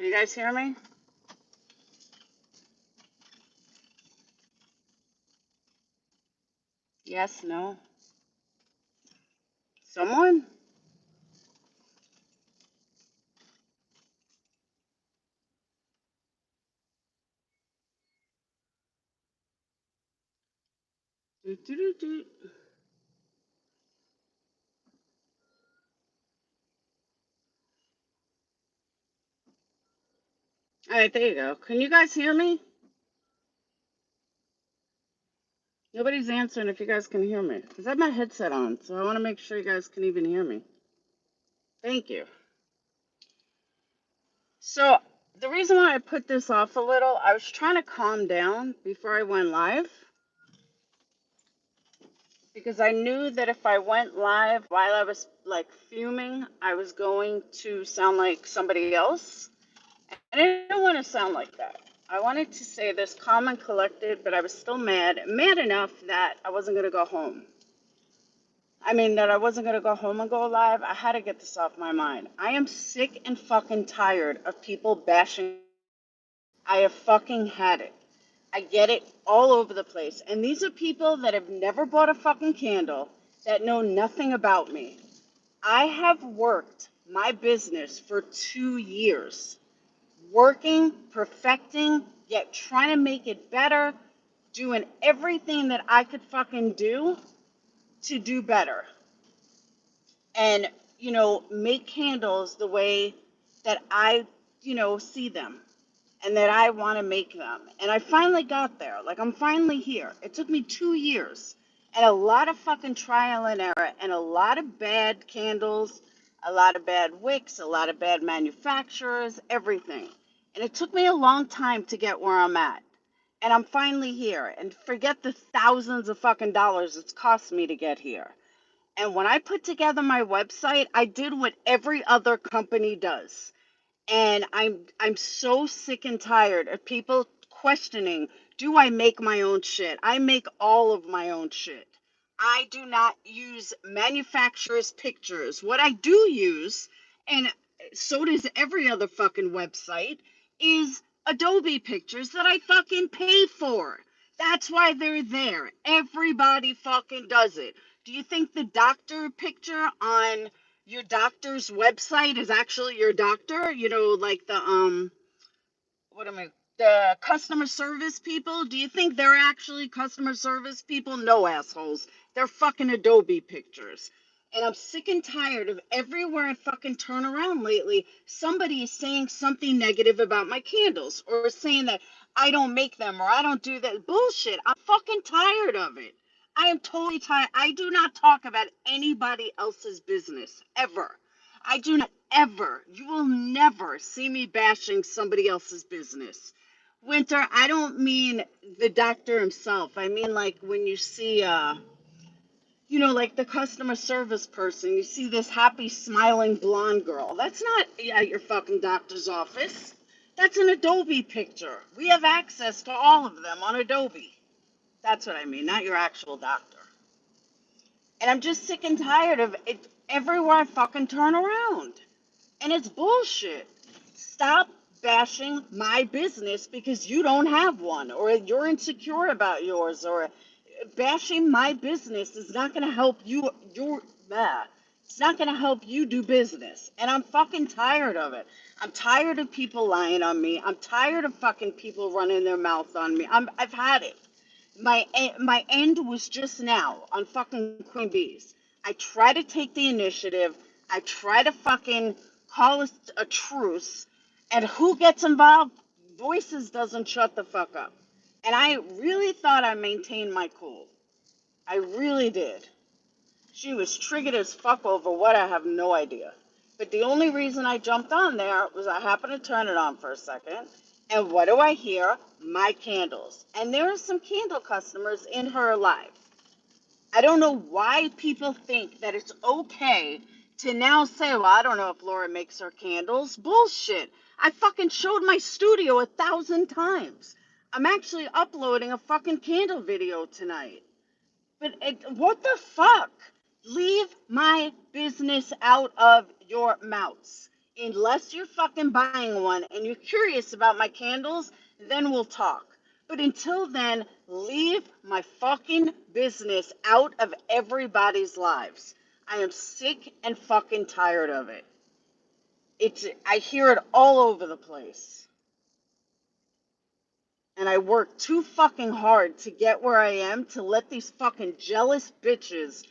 Can you guys hear me? Yes, no. Someone? Do, do, do, do. All right, there you go. Can you guys hear me? Nobody's answering if you guys can hear me. Because I have my headset on, so I want to make sure you guys can even hear me. Thank you. So, the reason why I put this off a little, I was trying to calm down before I went live. Because I knew that if I went live while I was like fuming, I was going to sound like somebody else. And I didn't want to sound like that. I wanted to say this calm and collected, but I was still mad. Mad enough that I wasn't going to go home. That I wasn't going to go home and go live. I had to get this off my mind. I am sick and fucking tired of people bashing. I have fucking had it. I get it all over the place. And these are people that have never bought a fucking candle, that know nothing about me. I have worked my business for 2 years. Working, perfecting, yet trying to make it better, doing everything that I could fucking do to do better. And, make candles the way that I, see them and that I want to make them. And I finally got there. Like, I'm finally here. It took me 2 years and a lot of fucking trial and error and a lot of bad candles, a lot of bad wicks, a lot of bad manufacturers, everything. And it took me a long time to get where I'm at. And I'm finally here. And forget the thousands of fucking dollars it's cost me to get here. And when I put together my website, I did what every other company does. And I'm so sick and tired of people questioning, do I make my own shit? I make all of my own shit. I do not use manufacturers' pictures. What I do use, and so does every other fucking website, is Adobe pictures that I fucking pay for. That's why they're there. Everybody fucking does it. Do you think the doctor picture on your doctor's website is actually your doctor? Like the customer service people? Do you think they're actually customer service people? No, assholes. They're fucking Adobe pictures. And I'm sick and tired of everywhere I fucking turn around lately, somebody is saying something negative about my candles or saying that I don't make them or I don't do that. Bullshit. I'm fucking tired of it. I am totally tired. I do not talk about anybody else's business ever. I do not ever. You will never see me bashing somebody else's business. Winter, I don't mean the doctor himself. I mean, like, when you see, like the customer service person, you see this happy, smiling blonde girl. That's not at your fucking doctor's office. That's an Adobe picture. We have access to all of them on Adobe. That's what I mean, not your actual doctor. And I'm just sick and tired of it everywhere I fucking turn around. And it's bullshit. Stop bashing my business because you don't have one or you're insecure about yours, or bashing my business is not going to help you. It's not going to help you do business. And I'm fucking tired of it. I'm tired of people lying on me. I'm tired of fucking people running their mouth on me. I've had it. My end was just now on fucking Queen Bees. I try to take the initiative. I try to fucking call a truce, and who gets involved? Voices doesn't shut the fuck up. And I really thought I maintained my cool. I really did. She was triggered as fuck over what, I have no idea. But the only reason I jumped on there was I happened to turn it on for a second. And what do I hear? My candles. And there are some candle customers in her live. I don't know why people think that it's okay to now say, well, I don't know if Laura makes her candles. Bullshit. I fucking showed my studio 1,000 times. I'm actually uploading a fucking candle video tonight. But what the fuck? Leave my business out of your mouths. Unless you're fucking buying one and you're curious about my candles, then we'll talk. But until then, leave my fucking business out of everybody's lives. I am sick and fucking tired of it. I hear it all over the place. And I work too fucking hard to get where I am to let these fucking jealous bitches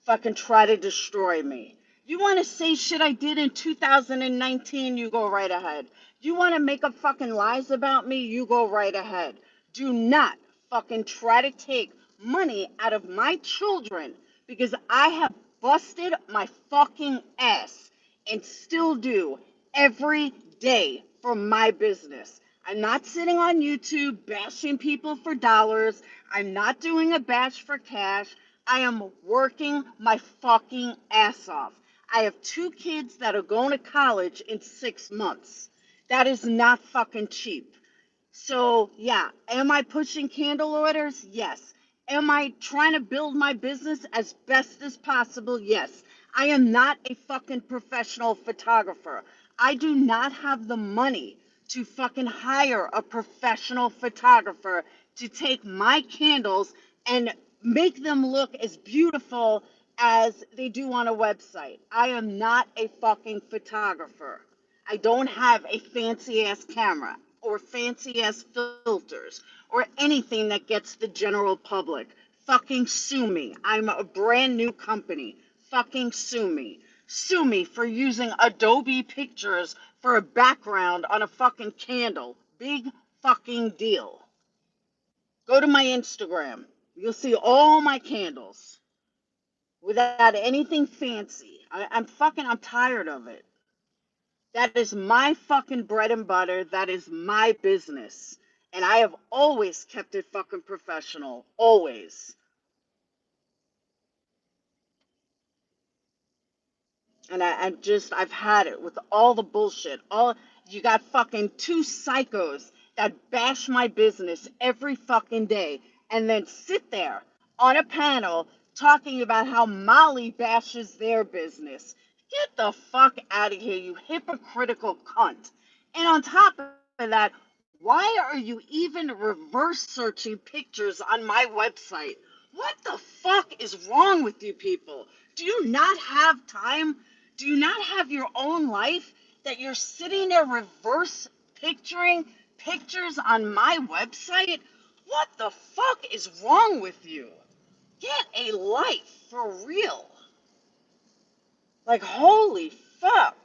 fucking try to destroy me. You want to say shit I did in 2019, you go right ahead. You want to make up fucking lies about me, you go right ahead. Do not fucking try to take money out of my children because I have busted my fucking ass and still do every day for my business. I'm not sitting on YouTube bashing people for dollars. I'm not doing a bash for cash. I am working my fucking ass off. I have 2 kids that are going to college in 6 months. That is not fucking cheap. So, yeah, am I pushing candle orders? Yes. Am I trying to build my business as best as possible? Yes. I am not a fucking professional photographer. I do not have the money to fucking hire a professional photographer to take my candles and make them look as beautiful as they do on a website. I am not a fucking photographer. I don't have a fancy ass camera or fancy ass filters or anything that gets the general public. Fucking sue me. I'm a brand new company. Fucking sue me. Sue me for using Adobe Pictures for a background on a fucking candle. Big fucking deal. Go to my Instagram. You'll see all my candles without anything fancy. I'm tired of it. That is my fucking bread and butter. That is my business. And I have always kept it fucking professional. Always. And I've had it with all the bullshit. You got fucking 2 psychos that bash my business every fucking day and then sit there on a panel talking about how Molly bashes their business. Get the fuck out of here, you hypocritical cunt. And on top of that, why are you even reverse searching pictures on my website? What the fuck is wrong with you people? Do you not have time? Do you not have your own life that you're sitting there reverse picturing pictures on my website? What the fuck is wrong with you? Get a life for real. Like, holy fuck.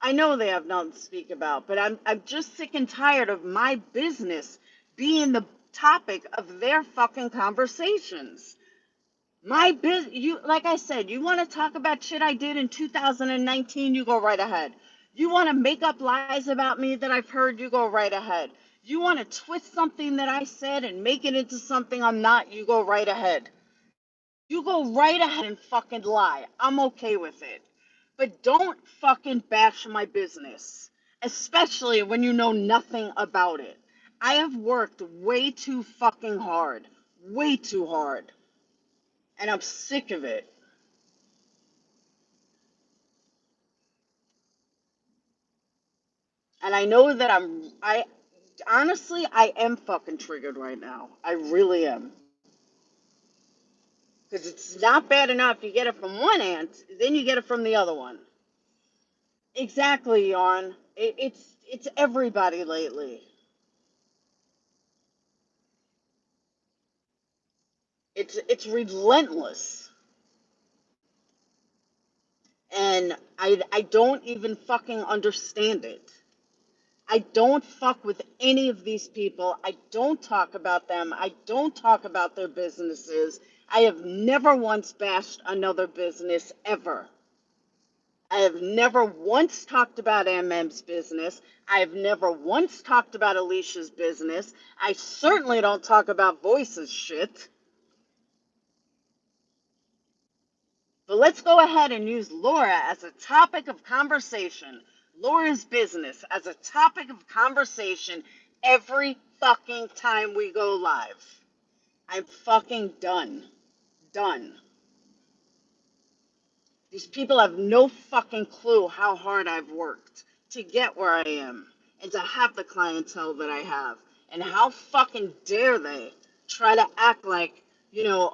I know they have nothing to speak about, but I'm just sick and tired of my business being the topic of their fucking conversations. My business, you, like I said, you want to talk about shit I did in 2019, you go right ahead. You want to make up lies about me that I've heard, you go right ahead. You want to twist something that I said and make it into something I'm not, you go right ahead. You go right ahead and fucking lie. I'm okay with it. But don't fucking bash my business, especially when you know nothing about it. I have worked way too fucking hard. Way too hard. And I'm sick of it. And I know that I honestly, I am fucking triggered right now. I really am. Because it's not bad enough you get it from one aunt, then you get it from the other one. Exactly, Yarn. It's everybody lately. It's relentless. And I don't even fucking understand it. I don't fuck with any of these people. I don't talk about them. I don't talk about their businesses. I have never once bashed another business ever. I have never once talked about MM's business. I have never once talked about Alicia's business. I certainly don't talk about Voice's shit. But let's go ahead and use Laura as a topic of conversation. Laura's business as a topic of conversation every fucking time we go live. I'm fucking done. Done. These people have no fucking clue how hard I've worked to get where I am and to have the clientele that I have. And how fucking dare they try to act like,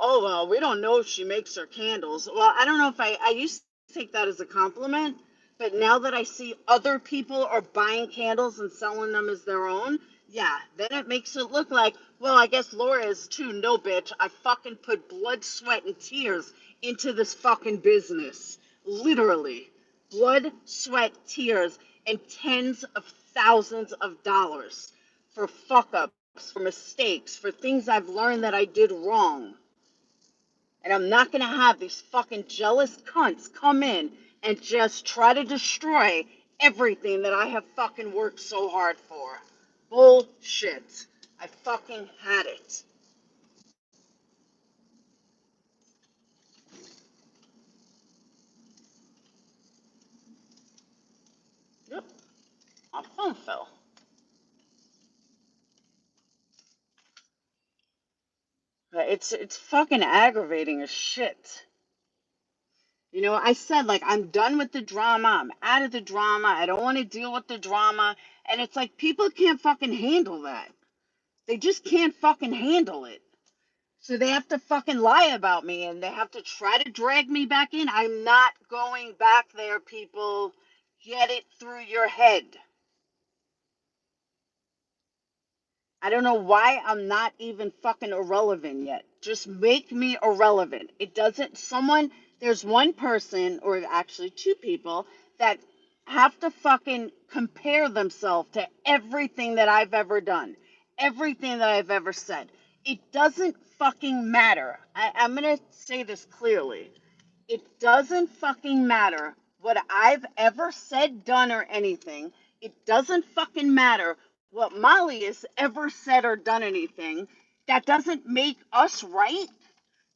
oh, well, we don't know if she makes her candles. Well, I don't know if I used to take that as a compliment, but now that I see other people are buying candles and selling them as their own, yeah, then it makes it look like, well, I guess Laura is too. No, bitch. I fucking put blood, sweat, and tears into this fucking business. Literally. Blood, sweat, tears, and tens of thousands of dollars for fuck ups, for mistakes, for things I've learned that I did wrong. And I'm not going to have these fucking jealous cunts come in and just try to destroy everything that I have fucking worked so hard for. Bullshit. I fucking had it. Yep. My phone fell. It's fucking aggravating as shit. I said, like, I'm done with the drama. I'm out of the drama. I don't want to deal with the drama. And it's like, people can't fucking handle that. They just can't fucking handle it. So they have to fucking lie about me and they have to try to drag me back in. I'm not going back there, people. Get it through your head. I don't know why I'm not even fucking irrelevant yet. Just make me irrelevant. It doesn't, there's one person, or actually two people, that have to fucking compare themselves to everything that I've ever done, everything that I've ever said. It doesn't fucking matter. I'm going to say this clearly. It doesn't fucking matter what I've ever said, done, or anything. It doesn't fucking matter what Molly has ever said or done anything. That doesn't make us right.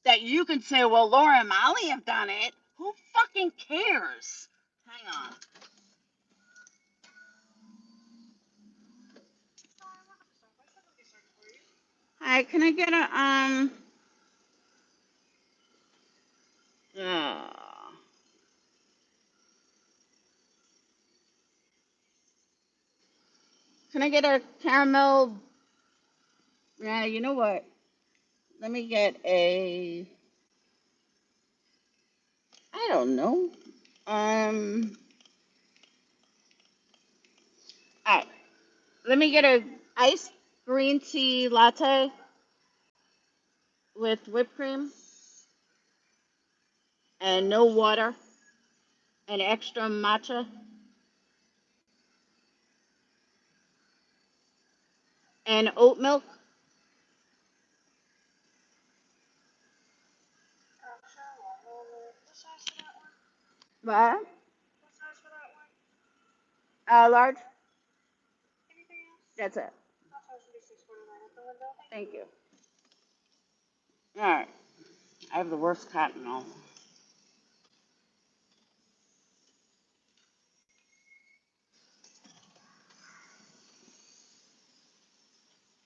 That you can say, well, Laura and Molly have done it. Who fucking cares? Hang on. Hi, can I get uh, can I get a caramel? Yeah, you know what? Let me get I don't know. All right. Let me get a iced green tea latte with whipped cream and no water and extra matcha and oat milk. What? Large. That's it. Thank you. All right. I have the worst cotton all.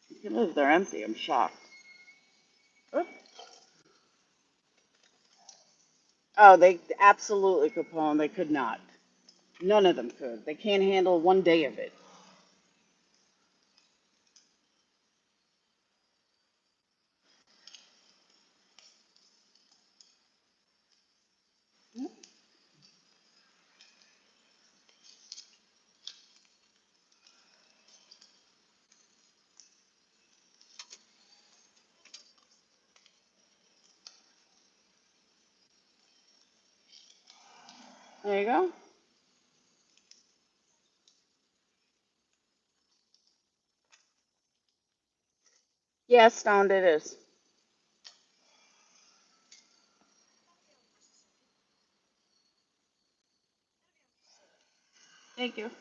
You can believe they're empty. I'm shocked. Oops. Oh, they absolutely could, Paul. They could not. None of them could. They can't handle one day of it. There you go. Yes, stoned it is. Thank you.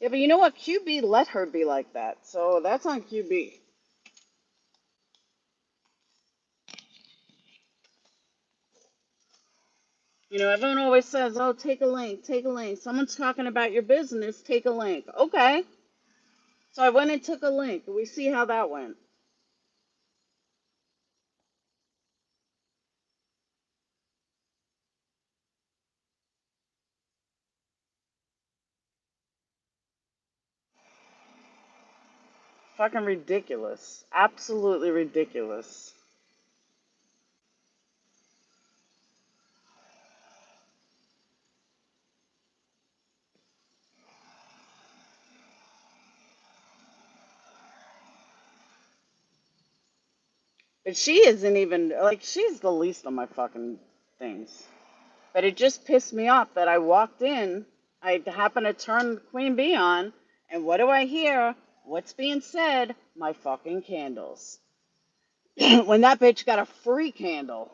Yeah, but you know what? QB let her be like that. So that's on QB. Everyone always says, oh, take a link, take a link. Someone's talking about your business, take a link. Okay. So I went and took a link. We see how that went. Fucking ridiculous. Absolutely ridiculous. But she isn't even, like, she's the least of my fucking things. But it just pissed me off that I walked in, I happened to turn Queen Bee on, and what do I hear? What's being said? My fucking candles. When that bitch got a free candle.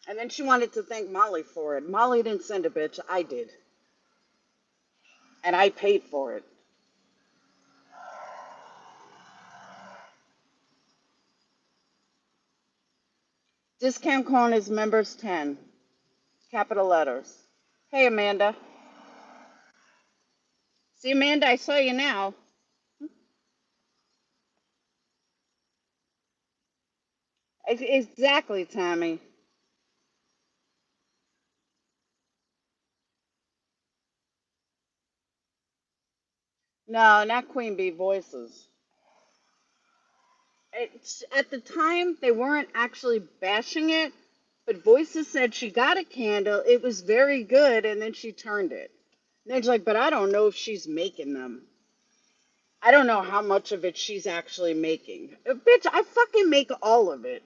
And then she wanted to thank Molly for it. Molly didn't send a bitch, I did. And I paid for it. Discount code is members 10. Capital letters. Hey, Amanda. See, Amanda, I saw you now. Exactly, Tommy. No, not Queen Bee Voices. At the time, they weren't actually bashing it, but Voices said she got a candle, it was very good, and then she turned it. And they're like, but I don't know if she's making them. I don't know how much of it she's actually making. Bitch, I fucking make all of it.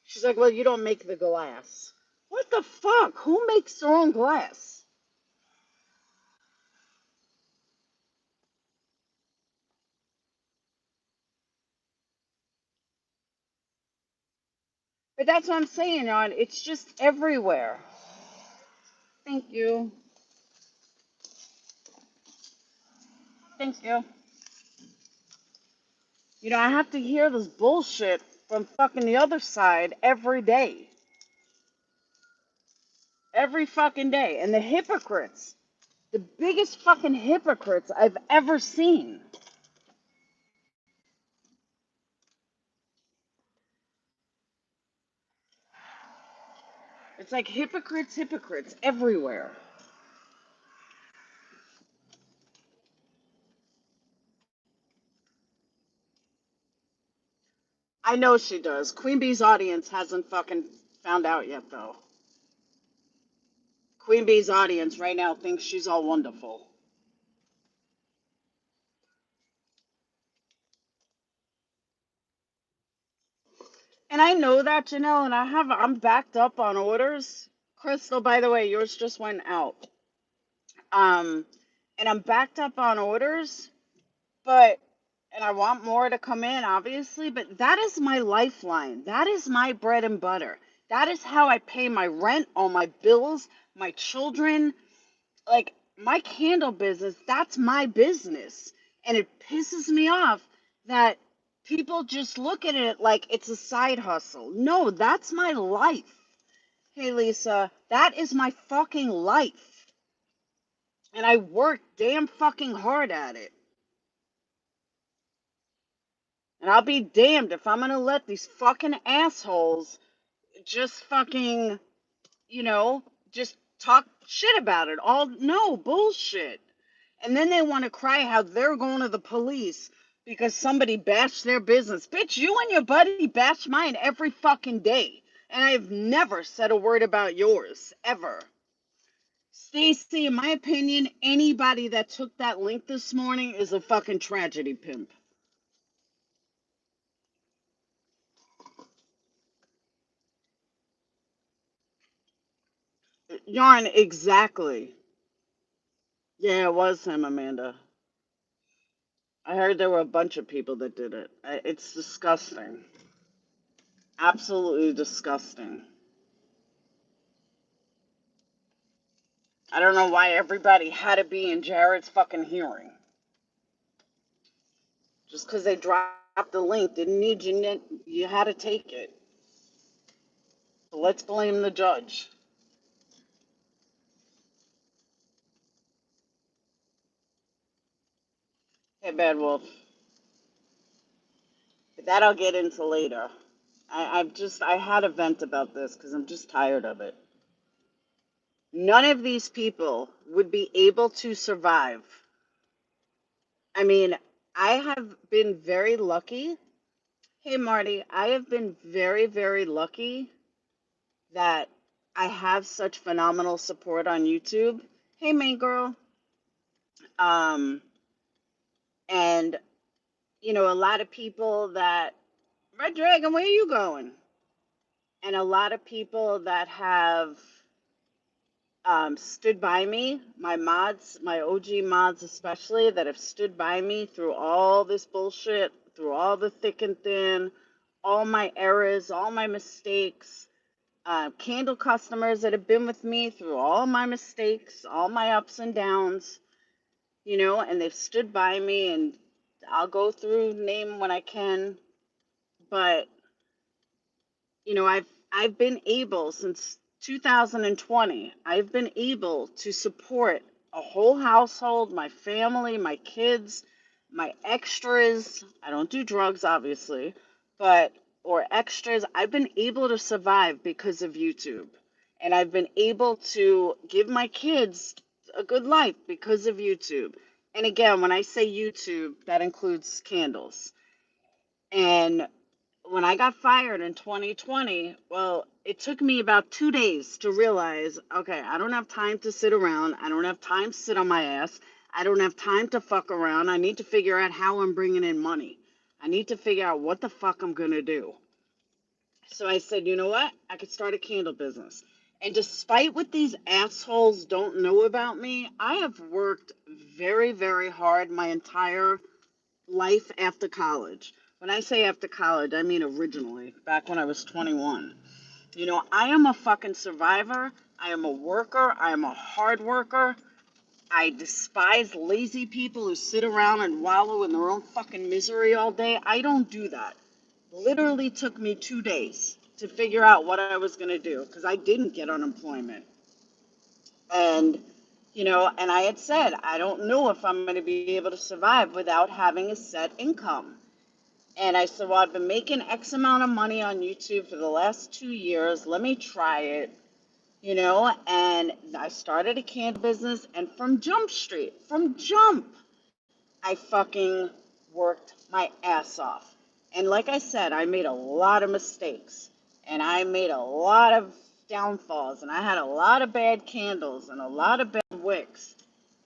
She's like, well, you don't make the glass. What the fuck? Who makes their own glass? But that's what I'm saying, on. It's just everywhere. Thank you. Thank you. You know, I have to hear this bullshit from fucking the other side every day. Every fucking day. And the hypocrites, the biggest fucking hypocrites I've ever seen. It's like hypocrites everywhere. I know she does. Queen Bee's audience hasn't fucking found out yet, though. Queen Bee's audience right now thinks she's all wonderful. And I know that, Janelle, and I'm backed up on orders. Crystal, by the way, yours just went out. Um, and I'm backed up on orders, but and I want more to come in, obviously, but that is my lifeline. That is my bread and butter. That is how I pay my rent, all my bills, my children. Like, my candle business, that's my business. And it pisses me off that people just look at it like it's a side hustle. No, that's my life. Hey, Lisa, that is my fucking life. And I work damn fucking hard at it. And I'll be damned if I'm gonna let these fucking assholes just fucking, you know, just talk shit about it. All, no, bullshit. And then they want to cry how they're going to the police because somebody bashed their business. Bitch, you and your buddy bash mine every fucking day. And I've never said a word about yours, ever. Stacy, in my opinion, anybody that took that link this morning is a fucking tragedy pimp. Yarn, exactly. Yeah, it was him, Amanda. I heard there were a bunch of people that did it. It's disgusting. Absolutely disgusting. I don't know why everybody had to be in Jared's fucking hearing. Just because they dropped the link didn't need you. You had to take it. So let's blame the judge. Hey, Bad Wolf. But that I'll get into later. I had a vent about this because I'm just tired of it. None of these people would be able to survive I mean, I have been very lucky. Hey, Marty, I have been very, very lucky that I have such phenomenal support on YouTube. Hey, main girl. Um, and, a lot of people that, Red Dragon, where are you going? And a lot of people that have stood by me, my mods, my OG mods especially, that have stood by me through all this bullshit, through all the thick and thin, all my errors, all my mistakes. Candle customers that have been with me through all my mistakes, all my ups and downs, and they've stood by me, and I'll go through name when I can, but I've been able since 2020. I've been able to support a whole household, my family, my kids, my extras. I don't do drugs, obviously, but or extras. I've been able to survive because of YouTube, and I've been able to give my kids a good life because of YouTube. And again, when I say YouTube, that includes candles. And when I got fired in 2020, well, it took me about 2 days to realize, okay, I don't have time to sit around. I don't have time to sit on my ass. I don't have time to fuck around. I need to figure out how I'm bringing in money. I need to figure out what the fuck I'm going to do. So I said, you know what? I could start a candle business. And despite what these assholes don't know about me, I have worked very, very hard my entire life after college. When I say after college, I mean originally, back when I was 21. I am a fucking survivor. I am a worker. I am a hard worker. I despise lazy people who sit around and wallow in their own fucking misery all day. I don't do that. Literally took me 2 days to figure out what I was going to do because I didn't get unemployment. And, and I had said, I don't know if I'm going to be able to survive without having a set income. And I said, well, I've been making X amount of money on YouTube for the last 2 years. Let me try it, and I started a candle business. And from Jump, I fucking worked my ass off. And like I said, I made a lot of mistakes and I made a lot of downfalls and I had a lot of bad candles and a lot of bad wicks.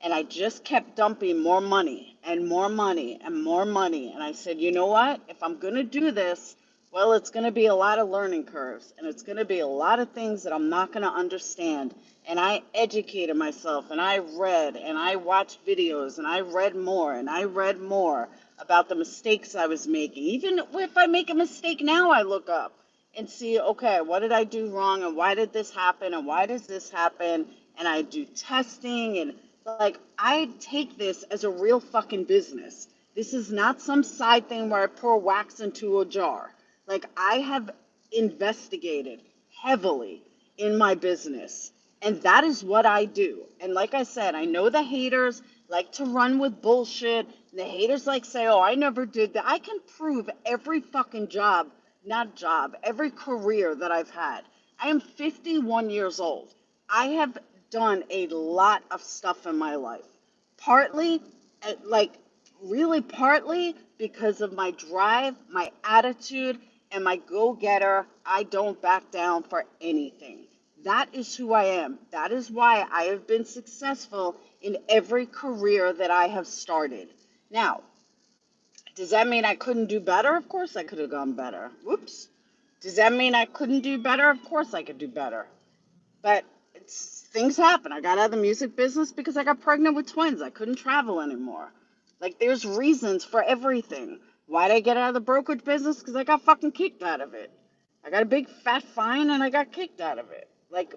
And I just kept dumping more money and more money and more money. And I said, you know what? If I'm going to do this, well, it's going to be a lot of learning curves and it's going to be a lot of things that I'm not going to understand. And I educated myself and I read and I watched videos and I read more and I read more about the mistakes I was making. Even if I make a mistake now, I look up and see, okay, what did I do wrong and why did this happen and why does this happen? And I do testing and like I take this as a real fucking business. This is not some side thing where I pour wax into a jar. Like I have investigated heavily in my business. And that is what I do. And like I said, I know the haters like to run with bullshit. The haters like say, oh, I never did that. I can prove every fucking every career that I've had. I am 51 years old. I have done a lot of stuff in my life. Partly, like, really partly because of my drive, my attitude, and my go-getter. I don't back down for anything. That is who I am. That is why I have been successful in every career that I have started. Now, does that mean I couldn't do better? Of course I could have gone better. Whoops. Does that mean I couldn't do better? Of course I could do better. But things happen. I got out of the music business because I got pregnant with twins. I couldn't travel anymore. Like, there's reasons for everything. Why did I get out of the brokerage business? Because I got fucking kicked out of it. I got a big fat fine and I got kicked out of it. Like,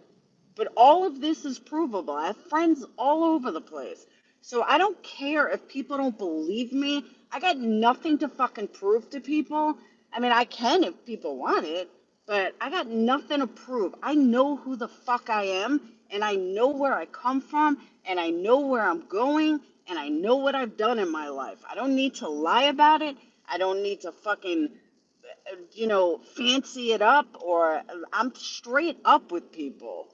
but all of this is provable. I have friends all over the place. So I don't care if people don't believe me. I got nothing to fucking prove to people. I mean, I can if people want it, but I got nothing to prove. I know who the fuck I am, and I know where I come from, and I know where I'm going, and I know what I've done in my life. I don't need to lie about it. I don't need to fucking, fancy it up, or I'm straight up with people.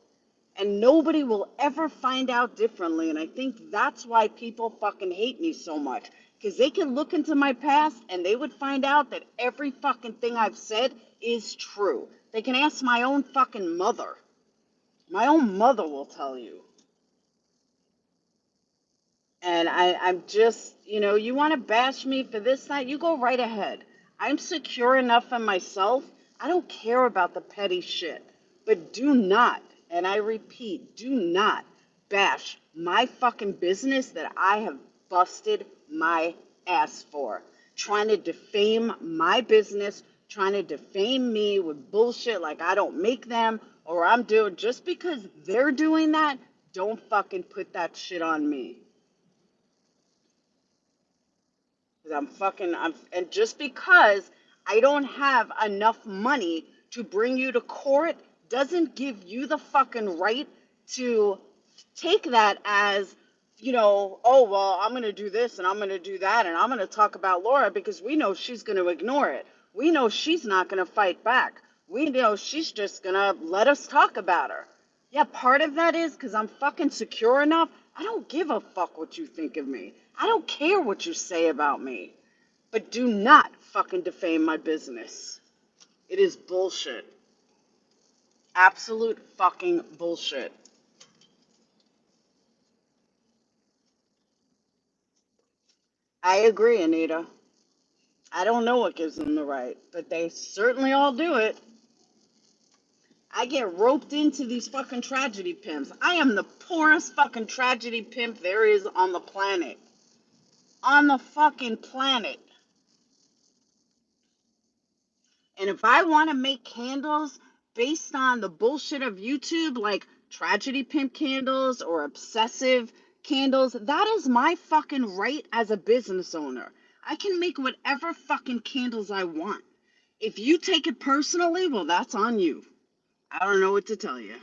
And nobody will ever find out differently. And I think that's why people fucking hate me so much. Because they can look into my past and they would find out that every fucking thing I've said is true. They can ask my own fucking mother. My own mother will tell you. And I'm just, you want to bash me for this, that, you go right ahead. I'm secure enough in myself. I don't care about the petty shit. But do not, and I repeat, do not bash my fucking business that I have busted my ass for. Trying to defame my business, trying to defame me with bullshit like I don't make them or I'm doing. Just because they're doing that, don't fucking put that shit on me. And just because I don't have enough money to bring you to court doesn't give you the fucking right to take that as, oh, well, I'm going to do this and I'm going to do that and I'm going to talk about Laura because we know she's going to ignore it. We know she's not going to fight back. We know she's just going to let us talk about her. Yeah, part of that is because I'm fucking secure enough. I don't give a fuck what you think of me. I don't care what you say about me. But do not fucking defame my business. It is bullshit. Absolute fucking bullshit. I agree, Anita. I don't know what gives them the right, but they certainly all do it. I get roped into these fucking tragedy pimps. I am the poorest fucking tragedy pimp there is on the planet. On the fucking planet. And if I want to make candles based on the bullshit of YouTube, like tragedy pimp candles or obsessive candles, that is my fucking right as a business owner. I can make whatever fucking candles I want. If you take it personally, well, that's on you. I don't know what to tell you.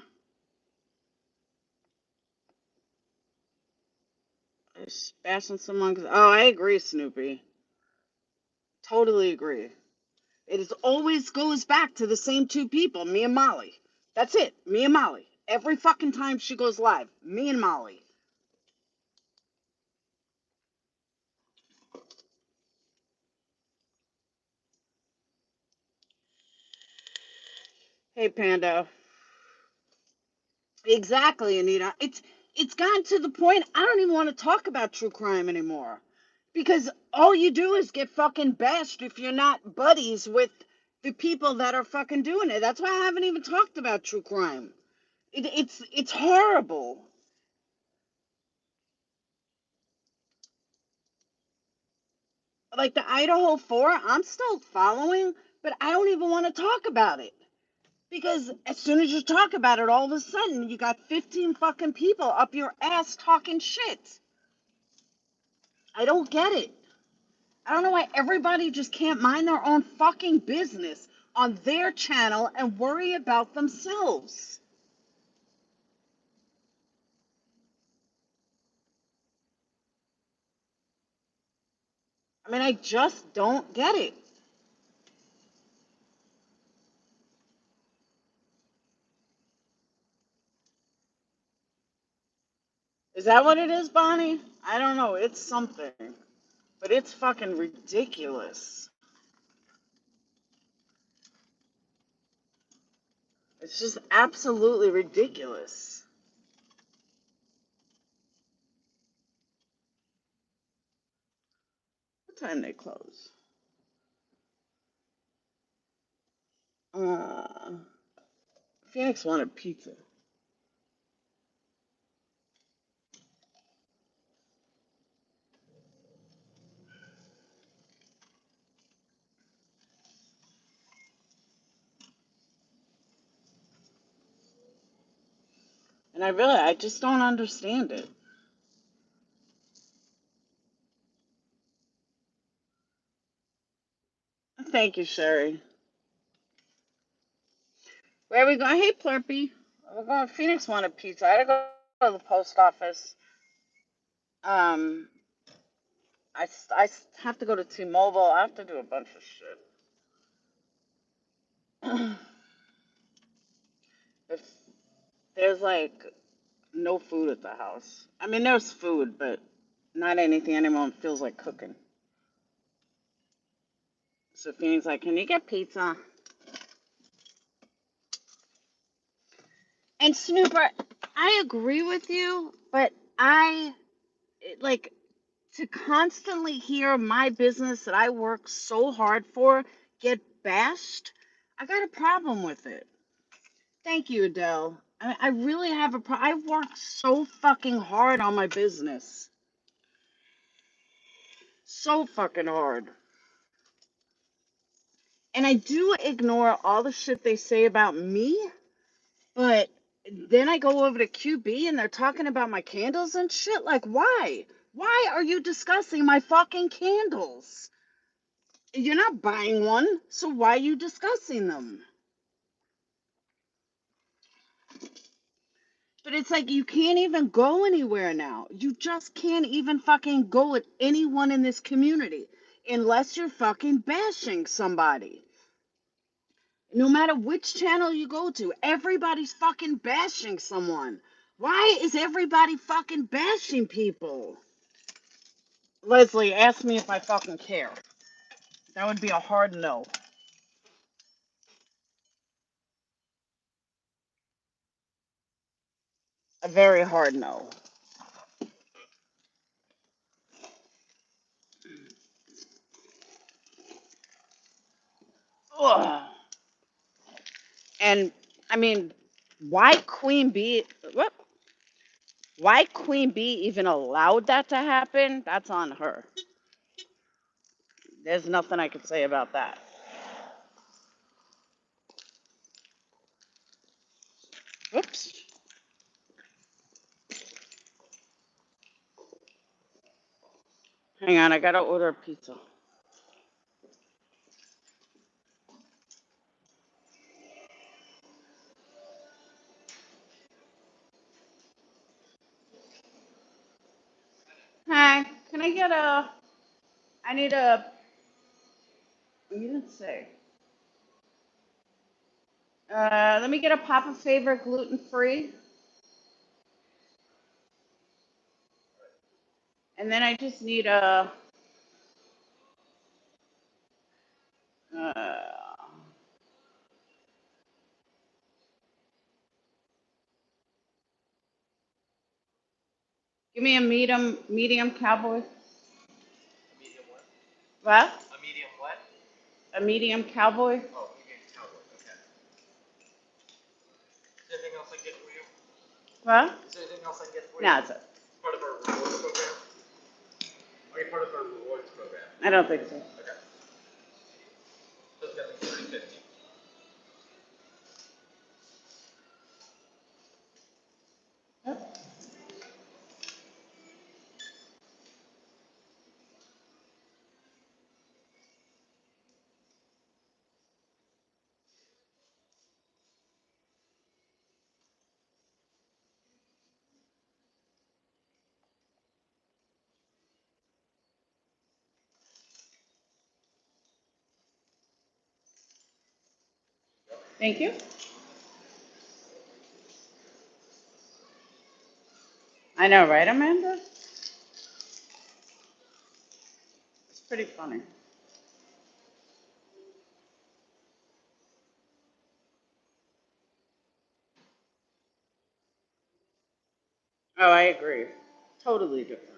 Bashing someone. Oh, I agree, Snoopy. Totally agree. It is always goes back to the same two people, me and Molly. That's it, me and Molly. Every fucking time she goes live, me and Molly. Hey, Panda. Exactly, Anita. It's gotten to the point I don't even want to talk about true crime anymore. Because all you do is get fucking bashed if you're not buddies with the people that are fucking doing it. That's why I haven't even talked about true crime. It's horrible. Like the Idaho 4, I'm still following, but I don't even want to talk about it. Because as soon as you talk about it, all of a sudden you got 15 fucking people up your ass talking shit. I don't get it. I don't know why everybody just can't mind their own fucking business on their channel and worry about themselves. I mean, I just don't get it. Is that what it is, Bonnie? I don't know. It's something. But it's fucking ridiculous. It's just absolutely ridiculous. What time they close? Uh, Phoenix wanted pizza. And I just don't understand it. Thank you, Sherry. Where are we going? Hey, Plurpy. We're going. Phoenix wanted pizza. I had to go to the post office. Um, I have to go to T-Mobile. I have to do a bunch of shit. if there's like no food at the house. I mean, there's food, but not anything anyone feels like cooking. So Phoenix like, can you get pizza? And Snooper, I agree with you, but like to constantly hear my business that I work so hard for get bashed. I got a problem with it. Thank you, Adele. I really have I worked so fucking hard on my business. So fucking hard. And I do ignore all the shit they say about me, but then I go over to QB and they're talking about my candles and shit. Like, why? Why are you discussing my fucking candles? You're not buying one, so why are you discussing them? But it's like you can't even go anywhere now. You just can't even fucking go with anyone in this community unless you're fucking bashing somebody. No matter which channel you go to, everybody's fucking bashing someone. Why is everybody fucking bashing people? Leslie, ask me if I fucking care. That would be a hard no. A very hard no. Ugh. And I mean, why Queen Bee? What? Why Queen Bee even allowed that to happen? That's on her. There's nothing I could say about that. Whoops. Hang on, I gotta order a pizza. Hi, can I get a? I need a. You didn't say. Let me get a Papa Favorite gluten free, and then I just need a. Uh, Give me a medium cowboy. Medium what? What? A medium what? A medium cowboy? Oh, medium cowboy. Okay. Is there anything else I can get for you? What? Is there anything else I can get for you? No, it's it. Part of our rewards program? Are you part of our rewards program? I don't think so. Okay. So it's gonna be 350. Yep. Thank you. I know, right, Amanda? It's pretty funny. Oh, I agree. Totally different.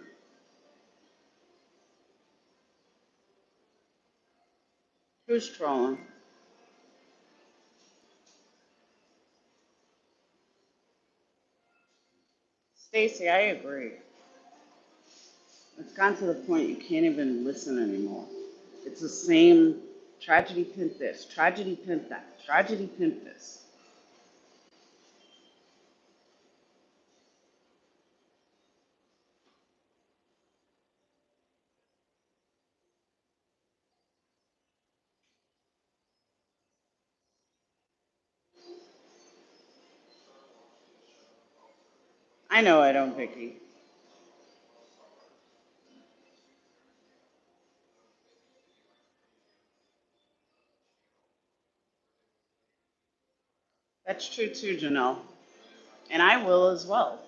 Who's trolling? Stacy, I agree. It's gotten to the point you can't even listen anymore. It's the same tragedy pimp this, tragedy pimp that, tragedy pimp this. I know I don't, Vicky. That's true too, Janelle. And I will as well.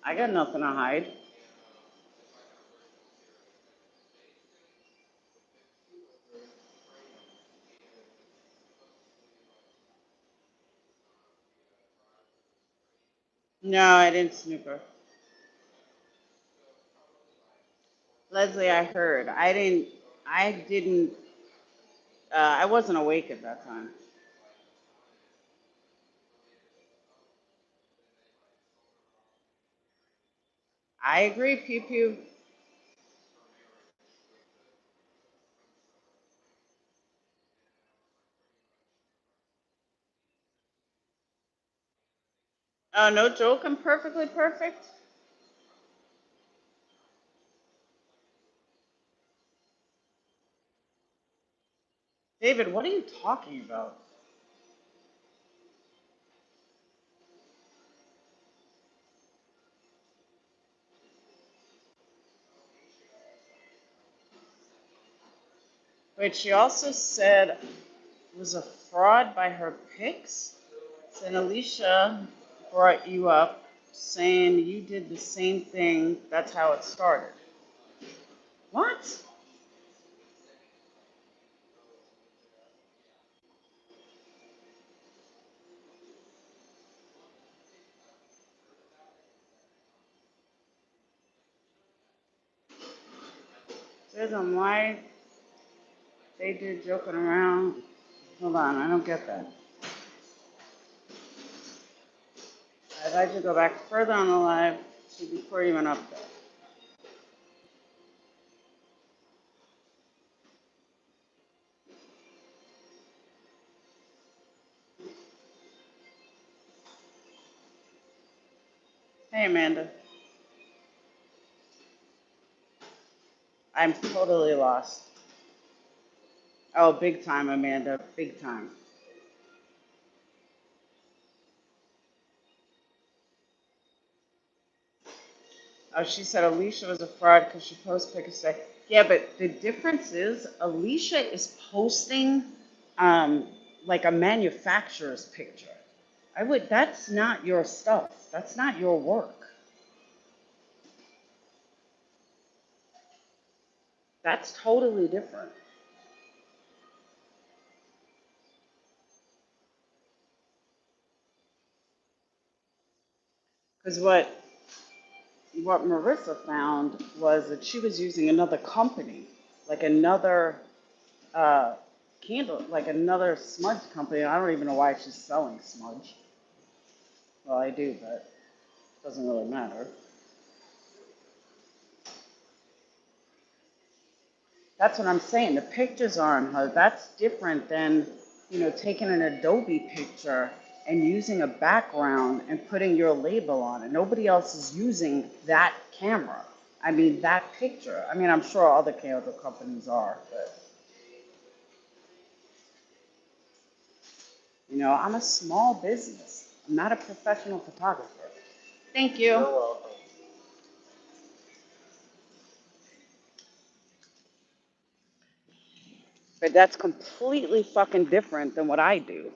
I got nothing to hide. No, I didn't snoop her. Leslie, I heard. I wasn't awake at that time. I agree, Pew Pew. Oh, no joke, I'm perfectly perfect. David, what are you talking about? Wait, she also said it was a fraud by her pics? And Alicia brought you up saying you did the same thing. That's how it started. What? Says on why they did joking around. Hold on, I don't get that. I'd like to go back further on the live to before you went up there. Hey, Amanda. I'm totally lost. Oh, big time, Amanda. Big time. Oh, she said Alicia was a fraud because she posts pictures. Say, yeah, but the difference is Alicia is posting um, like a manufacturer's picture. That's not your stuff. That's not your work. That's totally different. Because what Marissa found was that she was using another company, like another uh, candle, like another smudge company. I don't even know why she's selling smudge. Well, I do, but it doesn't really matter. That's what I'm saying. The pictures are on her. That's different than, taking an Adobe picture and using a background and putting your label on it. Nobody else is using that camera. I mean, that picture. I mean, I'm sure other camera companies are, but, I'm a small business. I'm not a professional photographer. Thank you. You're welcome. But that's completely fucking different than what I do.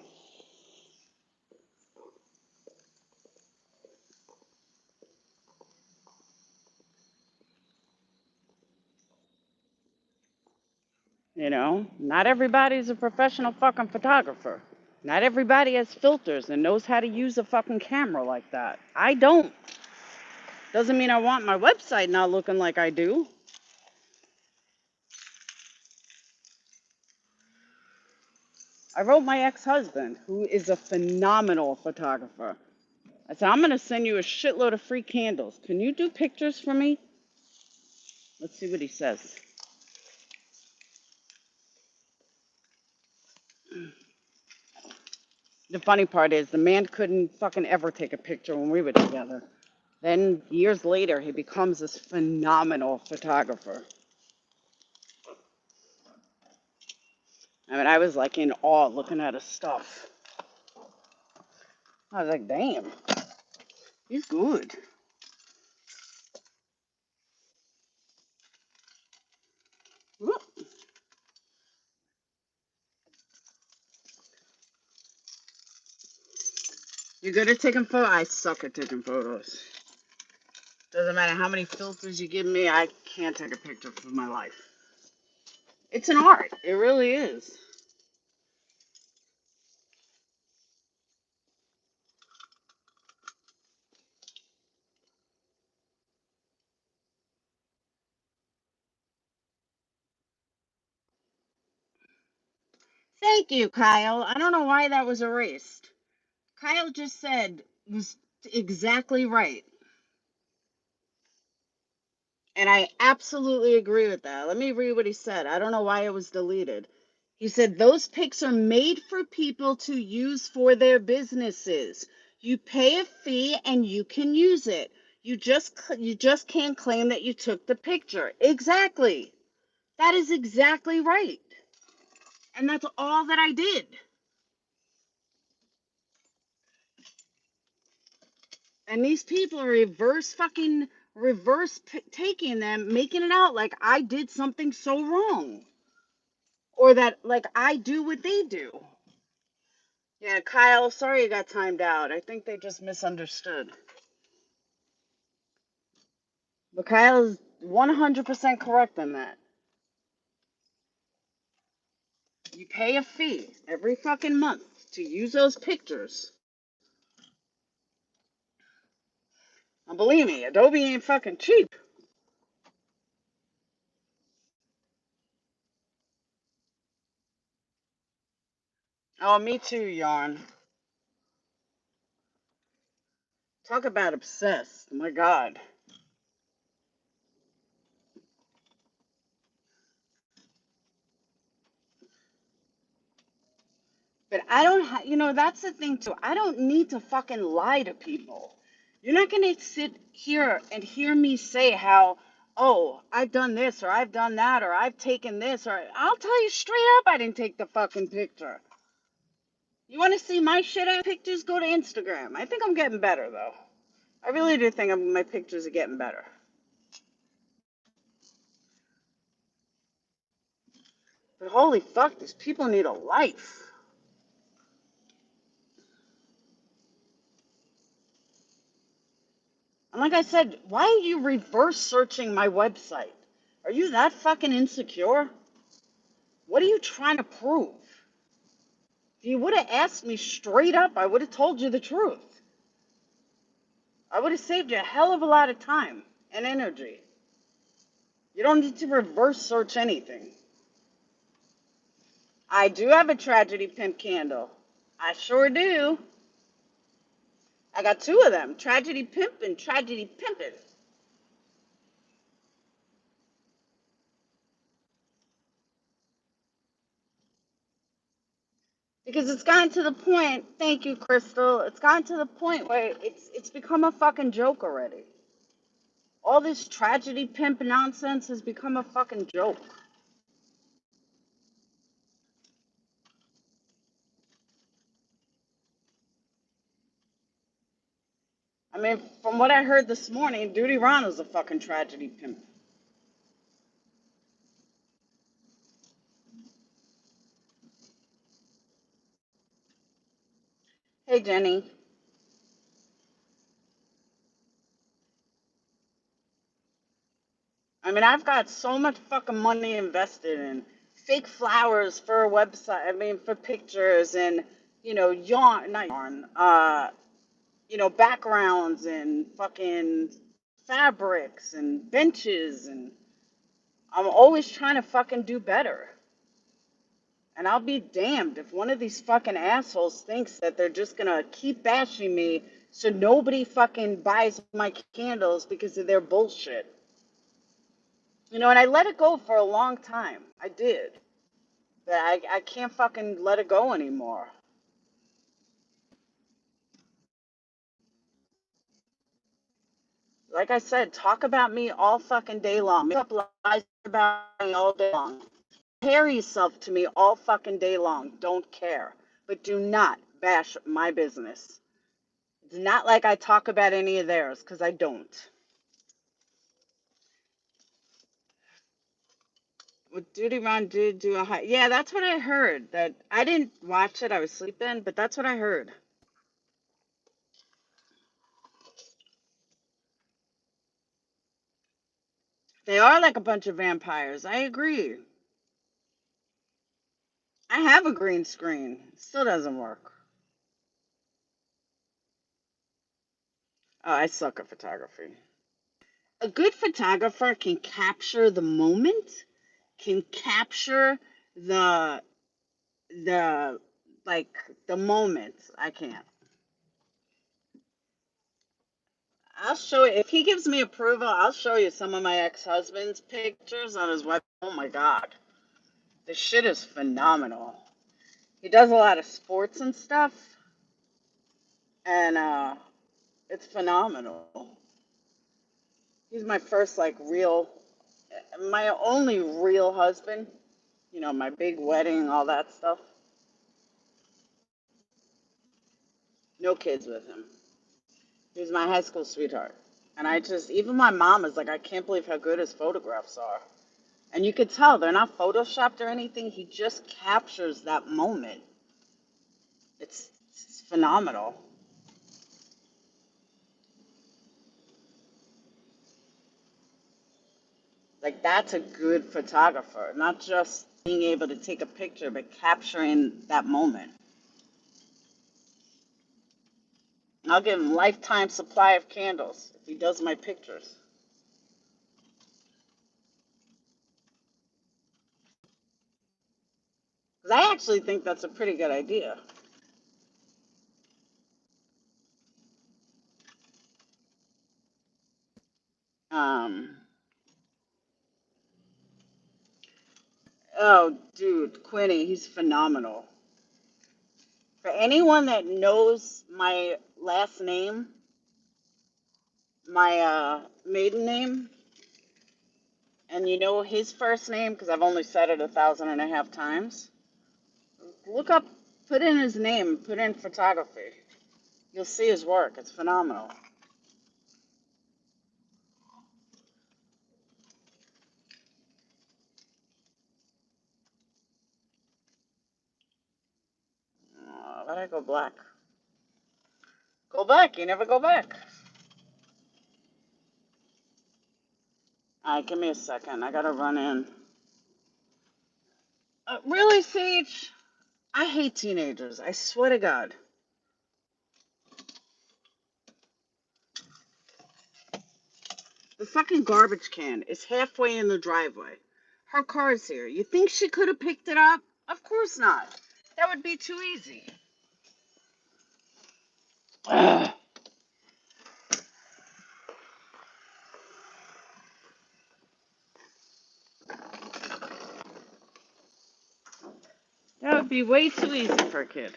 Not everybody's a professional fucking photographer. Not everybody has filters and knows how to use a fucking camera like that. I don't. Doesn't mean I want my website not looking like I do. I wrote my ex-husband, who is a phenomenal photographer. I said, I'm going to send you a shitload of free candles. Can you do pictures for me? Let's see what he says. The funny part is the man couldn't fucking ever take a picture when we were together. Then years later, he becomes this phenomenal photographer. I mean, I was like in awe looking at his stuff. I was like, damn, he's good. You good at taking photos? I suck at taking photos. Doesn't matter how many filters you give me, I can't take a picture for my life. It's an art. It really is. Thank you, Kyle. I don't know why that was erased. Kyle just said was exactly right. And I absolutely agree with that. Let me read what he said. I don't know why it was deleted. He said, those pics are made for people to use for their businesses. You pay a fee and you can use it. You just can't claim that you took the picture. Exactly. That is exactly right. And that's all that I did. And these people are taking them, making it out like I did something so wrong or that like I do what they do. Yeah, Kyle, sorry you got timed out. I think they just misunderstood. But Kyle is 100% correct on that. You pay a fee every fucking month to use those pictures. And believe me, Adobe ain't fucking cheap. Oh, me too, Yarn. Talk about obsessed. My God. But I don't, that's the thing too. I don't need to fucking lie to people. You're not going to sit here and hear me say how, oh, I've done this or I've done that or I've taken this or I'll tell you straight up I didn't take the fucking picture. You want to see my shit out pictures? Go to Instagram. I think I'm getting better though. I really do think my pictures are getting better. But holy fuck, these people need a life. And like I said, why are you reverse searching my website? Are you that fucking insecure? What are you trying to prove? If you would have asked me straight up, I would have told you the truth. I would have saved you a hell of a lot of time and energy. You don't need to reverse search anything. I do have a tragedy pimp candle. I sure do. I got two of them, tragedy pimp and tragedy pimpin'. Because it's gotten to the point, thank you, Crystal, it's gotten to the point where it's become a fucking joke already. All this tragedy pimp nonsense has become a fucking joke. I mean, from what I heard this morning, Duty Ron was a fucking tragedy pimp. Hey, Jenny. I mean, I've got so much fucking money invested in fake flowers for a website. I mean, for pictures and, yarn, not yarn, backgrounds and fucking fabrics and benches. And I'm always trying to fucking do better. And I'll be damned if one of these fucking assholes thinks that they're just gonna keep bashing me so nobody fucking buys my candles because of their bullshit. And I let it go for a long time. I did. But I can't fucking let it go anymore. Like I said, talk about me all fucking day long. Make up lies about me all day long. Compare yourself to me all fucking day long. Don't care. But do not bash my business. It's not like I talk about any of theirs, because I don't. What Duty Ron did do a high. Yeah, that's what I heard. That I didn't watch it. I was sleeping, but that's what I heard. They are like a bunch of vampires. I agree. I have a green screen. It still doesn't work. Oh, I suck at photography. A good photographer can capture the moment, can capture the the like the moments. I can't. I'll show you if he gives me approval. I'll show you some of my ex-husband's pictures on his web. Oh my god, this shit is phenomenal. He does a lot of sports and stuff, and it's phenomenal. He's my first like real, my only real husband. You know, my big wedding, all that stuff. No kids with him. He was my high school sweetheart. And I just, even my mom is like, I can't believe how good his photographs are. And you could tell they're not photoshopped or anything. He just captures that moment. It's phenomenal. Like, that's a good photographer. Not just being able to take a picture, but capturing that moment. I'll give him lifetime supply of candles if he does my pictures. Because I actually think that's a pretty good idea. Um, oh, dude, Quinny, he's phenomenal. For anyone that knows my last name, my maiden name, and you know his first name, because I've only said it 1,500 times, look up, put in his name, put in photography. You'll see his work. It's phenomenal. Why did I go black? Go back. You never go back. All right, give me a second. I gotta run in. Really, Sage? I hate teenagers. I swear to God. The fucking garbage can is halfway in the driveway. Her car's here. You think she could have picked it up? Of course not. That would be too easy. Ugh. That would be way too easy for a kid.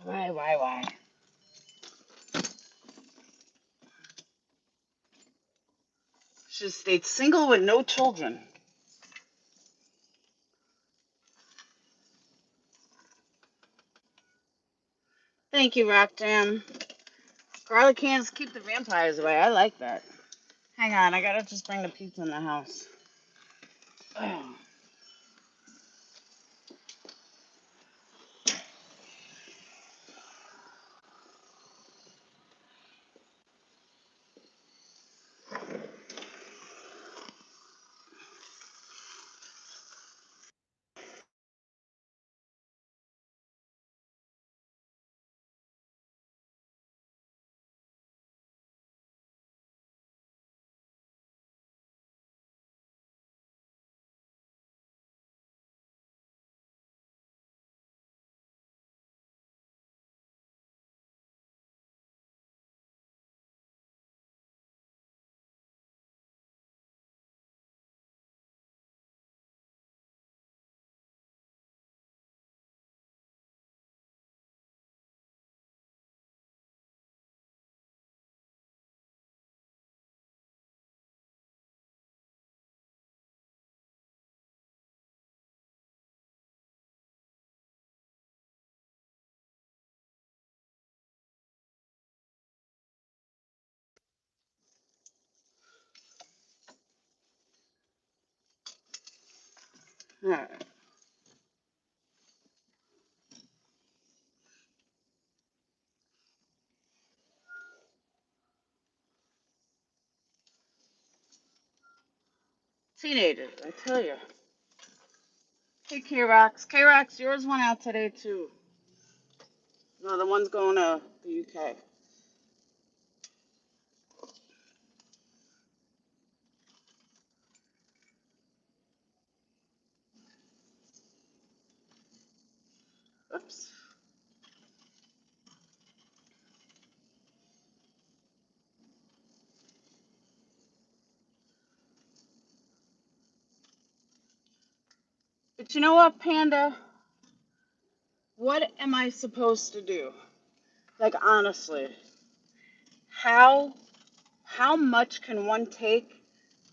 Why? Should have stayed single with no children. Thank you, Rock Jam. Garlic cans keep the vampires away. I like that. Hang on, I gotta just bring the pizza in the house. Ugh. Alright. Teenagers, I tell you. Hey, K-Rox. K-Rox, yours went out today, too. No, the one's going to the UK. Oops. But you know what, Panda? What am I supposed to do? Like, honestly, how much can one take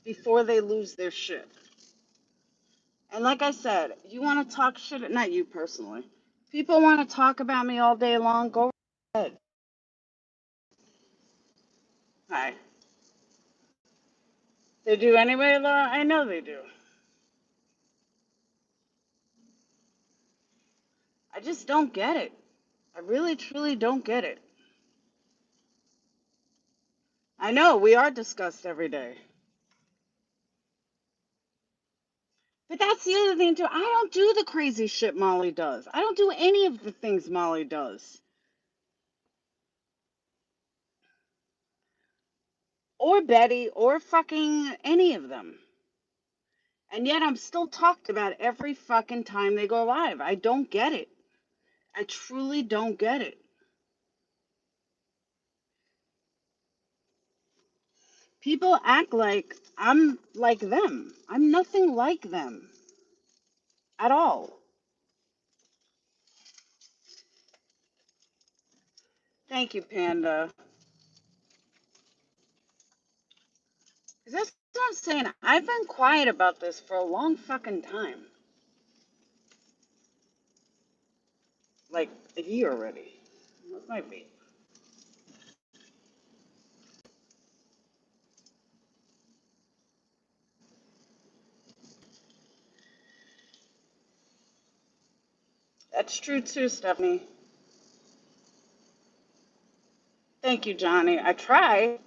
before they lose their shit? And like I said, you want to talk shit, not you personally. People want to talk about me all day long. Go ahead. Hi. They do anyway, Laura? I know they do. I just don't get it. I really, truly don't get it. I know we are discussed every day. But that's the other thing, too. I don't do the crazy shit Molly does. I don't do any of the things Molly does. Or Betty, or fucking any of them. And yet I'm still talked about every fucking time they go live. I don't get it. I truly don't get it. People act like I'm like them. I'm nothing like them at all. Thank you, Panda. 'Cause that's what I'm saying. I've been quiet about this for a long fucking time. Like a year already. That might be. That's true too, Stephanie. Thank you, Johnny. I try.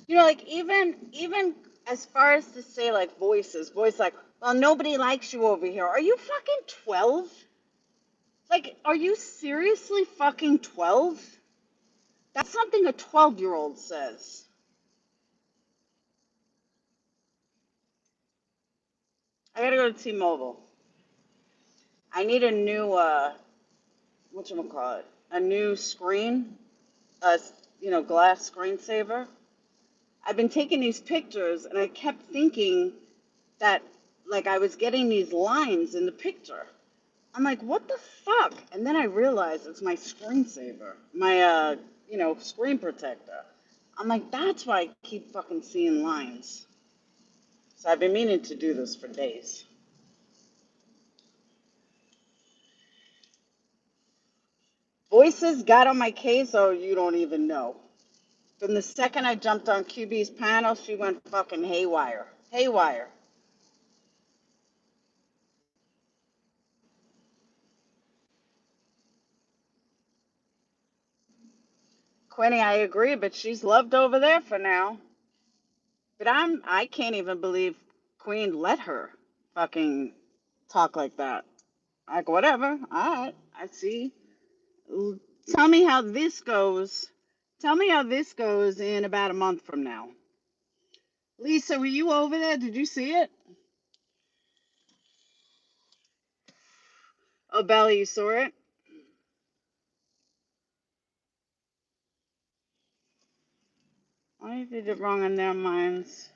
You know, like even as far as to say like voice like, well, nobody likes you over here. Are you fucking 12? Like, are you seriously fucking 12? That's something a 12-year-old says. I gotta go to T-Mobile. I need a new whatchamacallit? A new screen, uh, glass screensaver. I've been taking these pictures and I kept thinking that like I was getting these lines in the picture. I'm like, what the fuck? And then I realized it's my screensaver, my screen protector. I'm like, that's why I keep fucking seeing lines. So I've been meaning to do this for days. Voices got on my case, oh, you don't even know. From the second I jumped on QB's panel, she went fucking haywire. Haywire. Quinny, I agree, but she's loved over there for now. But I can't even believe Queen let her fucking talk like that. Like, whatever. All right. I see. Tell me how this goes. Tell me how this goes in about a month from now. Lisa, were you over there? Did you see it? Oh, Bella, you saw it? I did it wrong in their minds.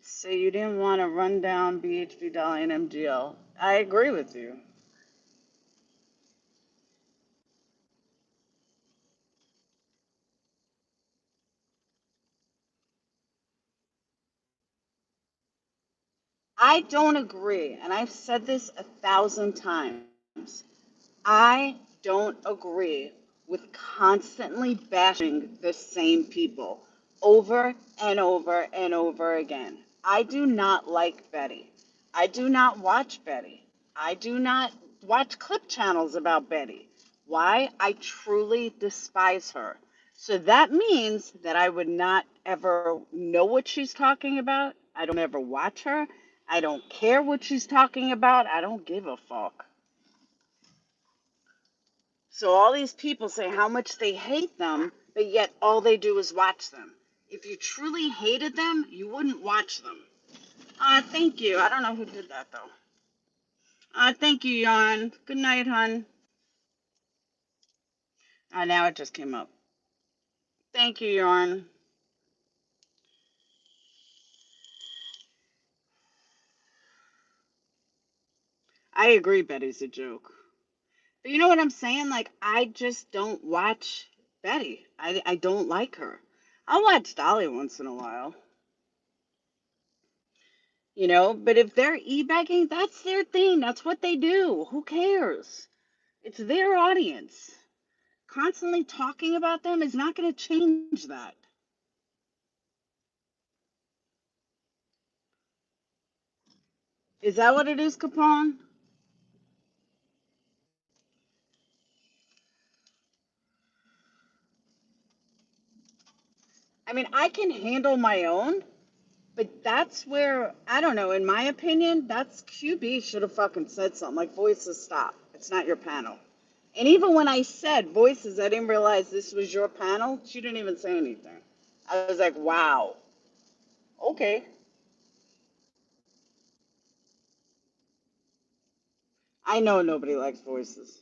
Say you didn't want to run down BHB Dolly and MGL. I agree with you. I don't agree, and I've said this 1,000 times. I don't agree with constantly bashing the same people over and over and over again. I do not like Betty. I do not watch Betty. I do not watch clip channels about Betty. Why? I truly despise her. So that means that I would not ever know what she's talking about. I don't ever watch her. I don't care what she's talking about. I don't give a fuck. So all these people say how much they hate them, but yet all they do is watch them. If you truly hated them, you wouldn't watch them. Thank you. I don't know who did that though. Thank you, Jan. Good night, hon. Now it just came up. Thank you, Yarn. I agree Betty's a joke. But you know what I'm saying? Like, I just don't watch Betty. I don't like her. I'll watch Dolly once in a while. You know, but if they're e-begging, that's their thing. That's what they do. Who cares? It's their audience. Constantly talking about them is not going to change that. Is that what it is, Capone? I mean, I can handle my own, but that's where, I don't know, in my opinion, that's QB should have fucking said something like, voices, stop. It's not your panel. And even when I said voices, I didn't realize this was your panel. She didn't even say anything. I was like, wow. Okay. I know nobody likes voices.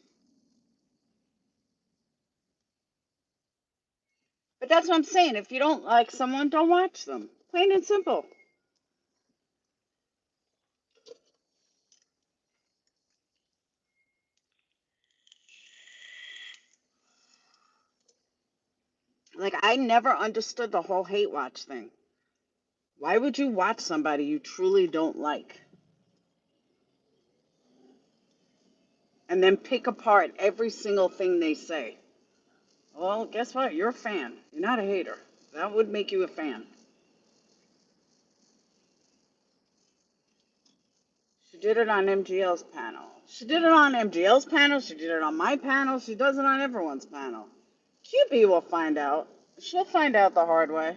But that's what I'm saying. If you don't like someone, don't watch them. Plain and simple. Like, I never understood the whole hate watch thing. Why would you watch somebody you truly don't like and then pick apart every single thing they say? Well, guess what? You're a fan. You're not a hater. That would make you a fan. She did it on MGL's panel. She did it on MGL's panel. She did it on my panel. She does it on everyone's panel. QB will find out. She'll find out the hard way.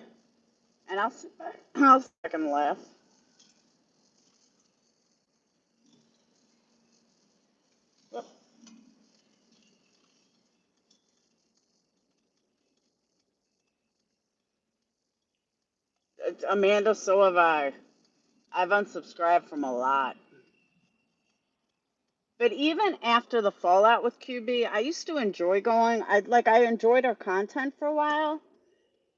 And I'll sit back. I'll sit back and laugh. Amanda, so have I. I've unsubscribed from a lot. But even after the fallout with QB, I used to enjoy going. I enjoyed her content for a while,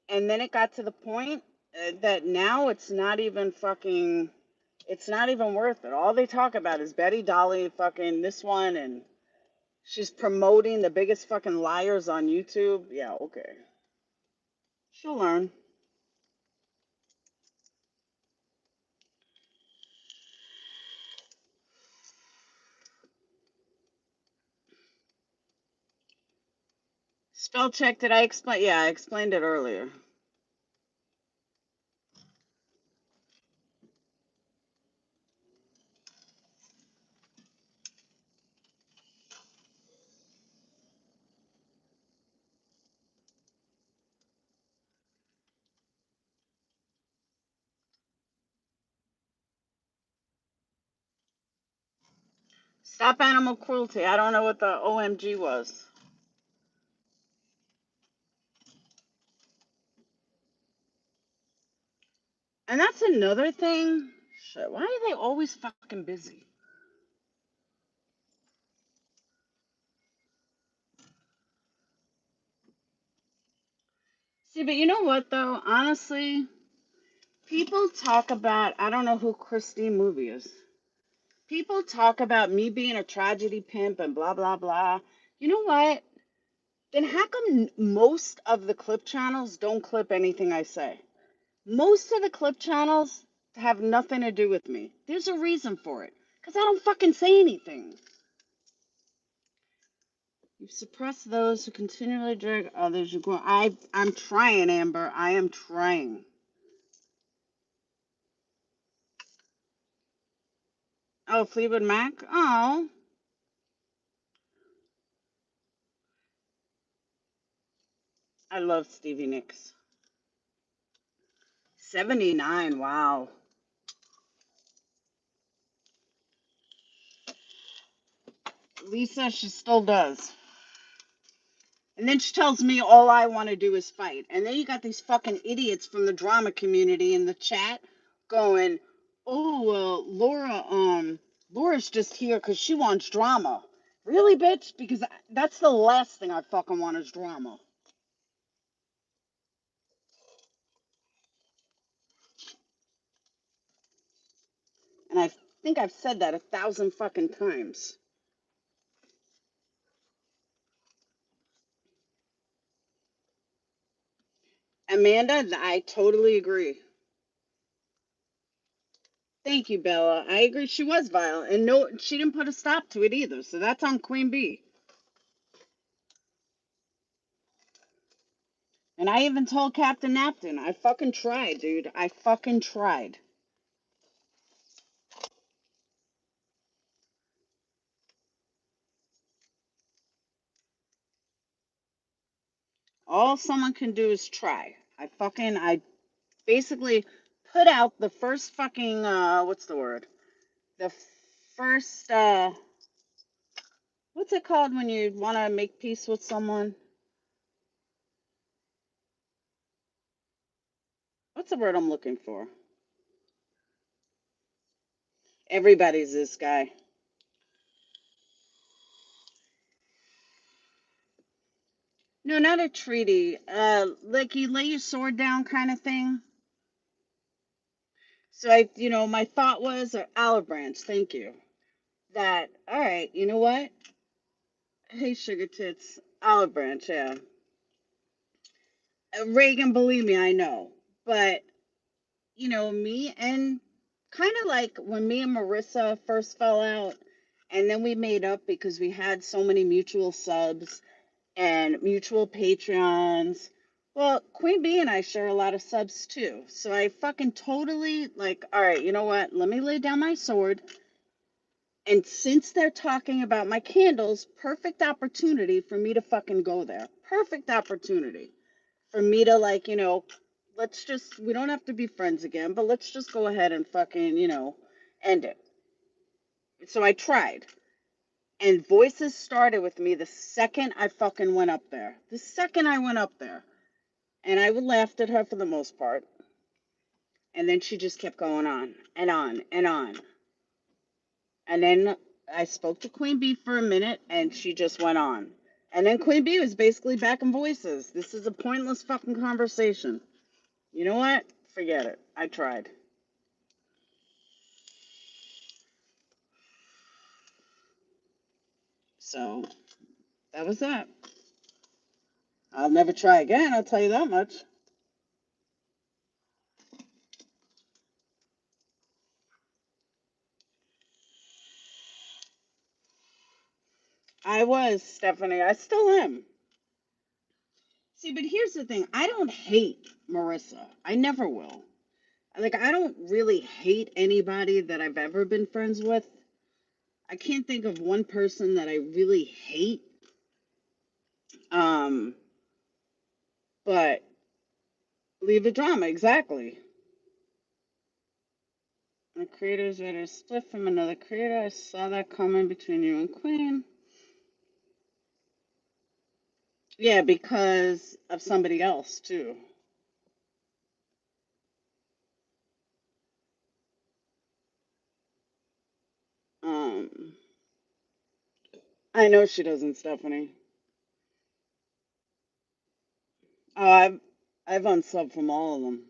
and then it got to the point that now it's not even worth it. All they talk about is Betty Dolly fucking this one, and she's promoting the biggest fucking liars on YouTube. Yeah, okay. She'll learn. Spell check, did I explain? Yeah, I explained it earlier. Stop animal cruelty. I don't know what the OMG was. And that's another thing. Shit, why are they always fucking busy? See, but you know what though? Honestly, people talk about, I don't know who Christine Movie is. People talk about me being a tragedy pimp and blah, blah, blah. You know what? Then how come most of the clip channels don't clip anything I say? Most of the clip channels have nothing to do with me. There's a reason for it. Because I don't fucking say anything. You suppress those who continually drag others. You go. I'm trying, Amber. I am trying. Oh, Fleetwood Mac. Oh, I love Stevie Nicks. 79. Wow. Lisa, she still does. And then she tells me all I want to do is fight. And then you got these fucking idiots from the drama community in the chat going, "Oh, well, Laura's just here because she wants drama." Really, bitch? Because that's the last thing I fucking want is drama. And I think I've said that 1,000 fucking times. Amanda, I totally agree. Thank you, Bella. I agree. She was violent, and no, she didn't put a stop to it either. So that's on Queen Bee. And I even told Captain Napton, I fucking tried, dude. I fucking tried. All someone can do is try. I basically put out the first fucking, what's the word? The first, what's it called when you want to make peace with someone? What's the word I'm looking for? Everybody's this guy. No, not a treaty. Like you lay your sword down kind of thing. So my thought was, or olive branch, thank you. That, all right, you know what? Hey, sugar tits, olive branch, yeah. Reagan, believe me, I know. But, me and kind of like when me and Marissa first fell out, and then we made up because we had so many mutual subs and mutual Patreons. Well, Queen Bee and I share a lot of subs too. So I fucking totally like, all right, you know what? Let me lay down my sword. And since they're talking about my candles, perfect opportunity for me to fucking go there. Perfect opportunity for me to like, we don't have to be friends again, but let's just go ahead and fucking, end it. So I tried. And voices started with me the second I fucking went up there. The second I went up there. And I would laughed at her for the most part. And then she just kept going on and on and on. And then I spoke to Queen Bee for a minute and she just went on. And then Queen Bee was basically back in voices. This is a pointless fucking conversation. You know what? Forget it. I tried. So that was that. I'll never try again, I'll tell you that much. I was, Stephanie. I still am. See, but here's the thing. I don't hate Marissa. I never will. Like, I don't really hate anybody that I've ever been friends with. I can't think of one person that I really hate. Um, but leave the drama, exactly. The creators that are split from another creator. I saw that comment between you and Queen. Yeah, because of somebody else too. Um, I know she doesn't, Stephanie. Oh, I've unsubbed from all of them.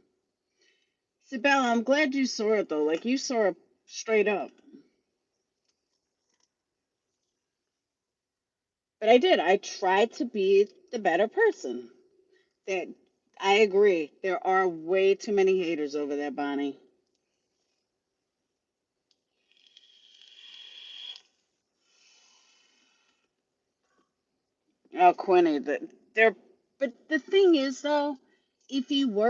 See, Bella, I'm glad you saw it though. Like you saw it straight up. But I did. I tried to be the better person. That I agree. There are way too many haters over there, Bonnie. Oh, Quinny, they're. But the thing is, though, if you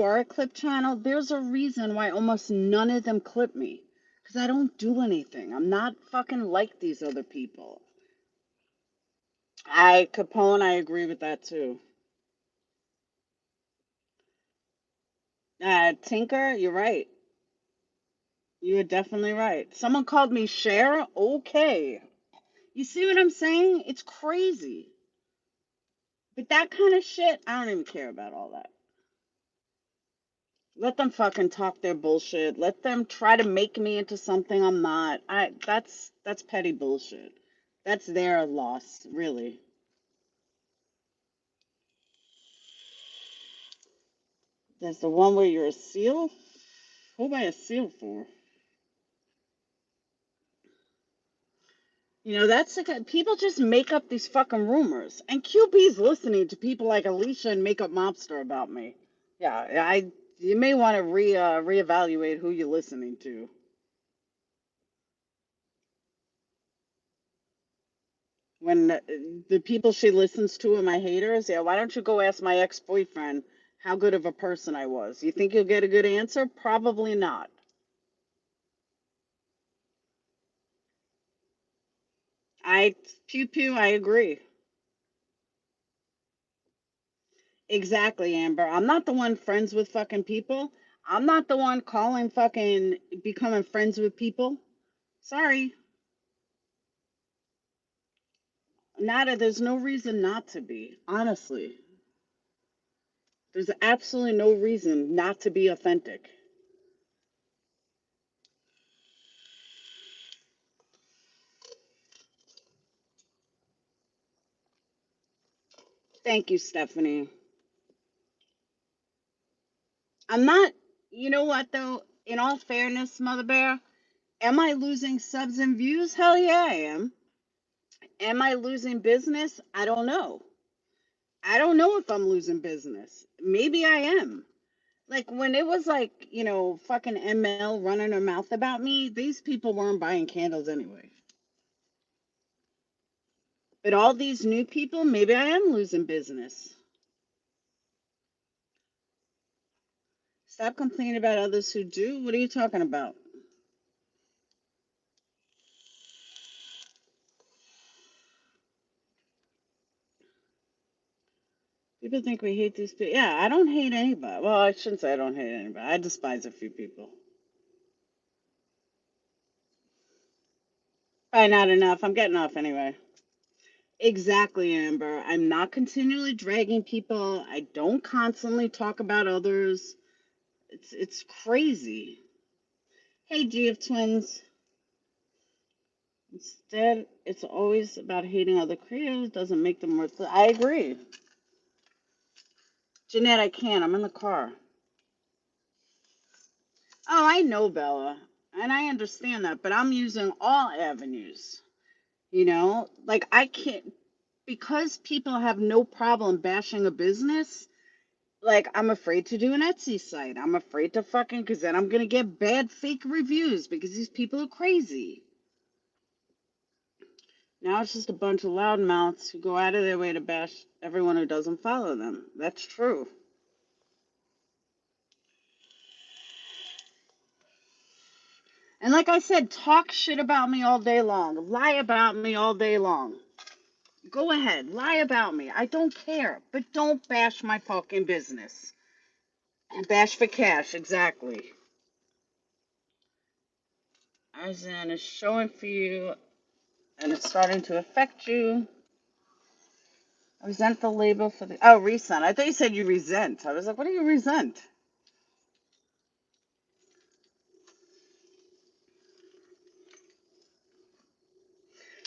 are a clip channel, there's a reason why almost none of them clip me, because I don't do anything. I'm not fucking like these other people. Capone, I agree with that too. Tinker, you're right. You're definitely right. Someone called me Cher. Okay. You see what I'm saying? It's crazy. But that kind of shit, I don't even care about all that. Let them fucking talk their bullshit. Let them try to make me into something I'm not. That's petty bullshit. That's their loss, really. There's the one where you're a seal. Who am I a seal for? You know, that's like people just make up these fucking rumors. And QB's listening to people like Alicia and Makeup Mobster about me. Yeah, you may want to reevaluate who you're listening to. When the people she listens to are my haters, yeah, why don't you go ask my ex-boyfriend how good of a person I was? You think you'll get a good answer? Probably not. I pew pew, I agree. Exactly, Amber. I'm not the one friends with fucking people. I'm not the one calling fucking becoming friends with people. Sorry. Nada, there's no reason not to be. Honestly. There's absolutely no reason not to be authentic. Thank you, Stephanie. I'm not, you know what though? In all fairness, Mother Bear, am I losing subs and views? Hell yeah, I am. Am I losing business? I don't know. I don't know if I'm losing business. Maybe I am. Like when it was like, fucking ML running her mouth about me, these people weren't buying candles anyway. But all these new people, maybe I am losing business. Stop complaining about others who do. What are you talking about? People think we hate these people. Yeah, I don't hate anybody. Well, I shouldn't say I don't hate anybody. I despise a few people. Probably not enough. I'm getting off anyway. Exactly, Amber. I'm not continually dragging people. I don't constantly talk about others. It's crazy. Hey, GF twins. Instead, it's always about hating other creators. Doesn't make them worth it. I agree. Jeanette, I can't. I'm in the car. Oh, I know, Bella. And I understand that, but I'm using all avenues. Like I can't, because people have no problem bashing a business. Like, I'm afraid to do an Etsy site. I'm afraid to fucking, because then I'm going to get bad fake reviews because these people are crazy. Now it's just a bunch of loudmouths who go out of their way to bash everyone who doesn't follow them. That's true. And like I said, talk shit about me all day long. Lie about me all day long. Go ahead, lie about me. I don't care. But don't bash my fucking business. And bash for cash, exactly. As in, it's showing for you and it's starting to affect you. Resent the label for the. Oh, resent. I thought you said you resent. I was like, what do you resent?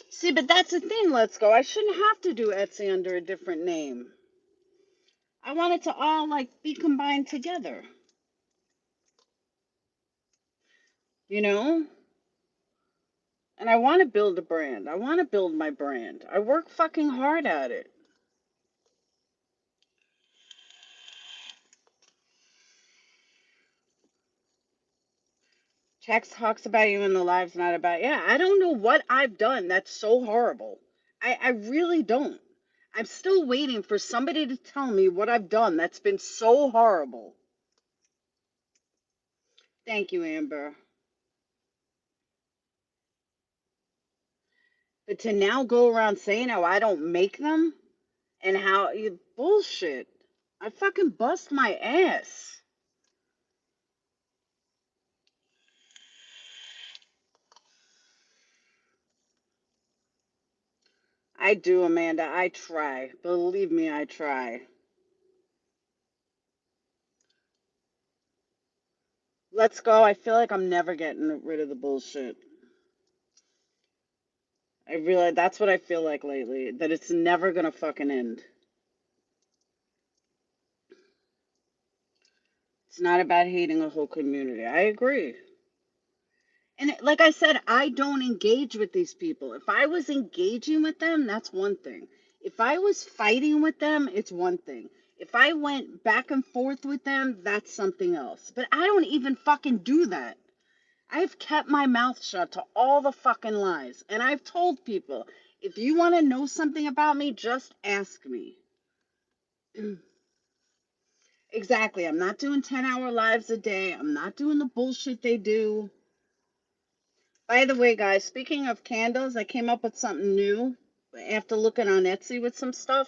See, but that's the thing, Let's Go. I shouldn't have to do Etsy under a different name. I want it to all, like, be combined together. You know? And I want to build a brand. I want to build my brand. I work fucking hard at it. Text talks about you in the lives, not about. Yeah, I don't know what I've done that's so horrible. I really don't. I'm still waiting for somebody to tell me what I've done that's been so horrible. Thank you, Amber. But to now go around saying how I don't make them and how you bullshit. I fucking bust my ass. I do, Amanda. I try. Believe me, I try. Let's go. I feel like I'm never getting rid of the bullshit. I realize that's what I feel like lately, that it's never gonna fucking end. It's not about hating a whole community. I agree. And like I said, I don't engage with these people. If I was engaging with them, that's one thing. If I was fighting with them, it's one thing. If I went back and forth with them, that's something else. But I don't even fucking do that. I've kept my mouth shut to all the fucking lies. And I've told people, if you want to know something about me, just ask me. Exactly. I'm not doing 10-hour lives a day. I'm not doing the bullshit they do. By the way, guys, speaking of candles, I came up with something new after looking on Etsy with some stuff.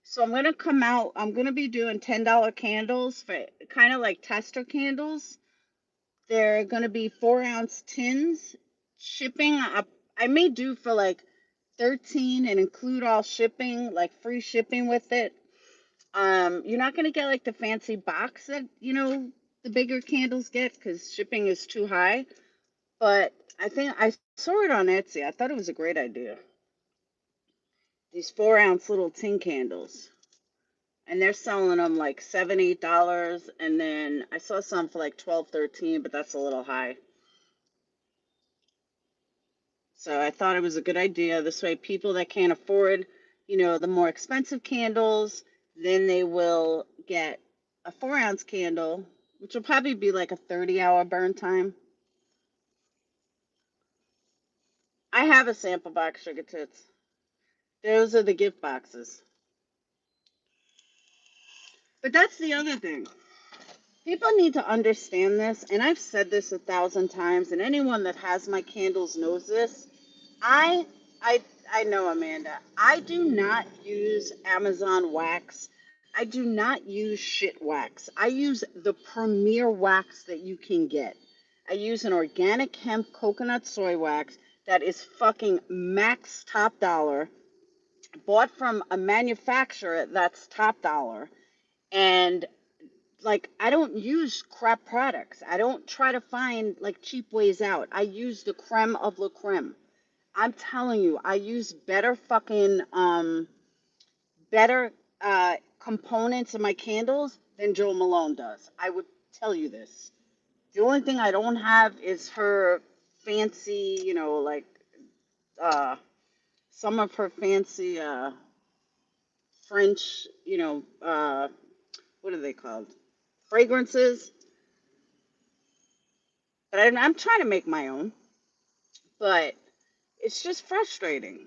So I'm going to come out, I'm going to be doing $10 candles for kind of like tester candles. They're going to be 4-ounce tins. Shipping, I may do for like 13 and include all shipping, like free shipping with it. You're not going to get like the fancy box that, the bigger candles get because shipping is too high. But I think I saw it on Etsy. I thought it was a great idea. These 4-ounce little tin candles. And they're selling them like $7, $8. And then I saw some for like 12, 13, but that's a little high. So I thought it was a good idea. This way, people that can't afford, the more expensive candles, then they will get a 4-ounce candle, which will probably be like a 30-hour burn time. I have a sample box, Sugar Tits. Those are the gift boxes. But that's the other thing. People need to understand this, and I've said this 1,000 times, and anyone that has my candles knows this. I, I, I know, Amanda. I do not use Amazon wax. I do not use shit wax. I use the premier wax that you can get. I use an organic hemp coconut soy wax that is fucking max top dollar, bought from a manufacturer that's top dollar, and like I don't use crap products. I don't try to find like cheap ways out. I use the creme of la creme. I'm telling you, I use better components in my candles than Joe Malone does. I would tell you this. The only thing I don't have is her fancy, like uh some of her fancy French, what are they called? Fragrances. But I'm trying to make my own. But it's just frustrating.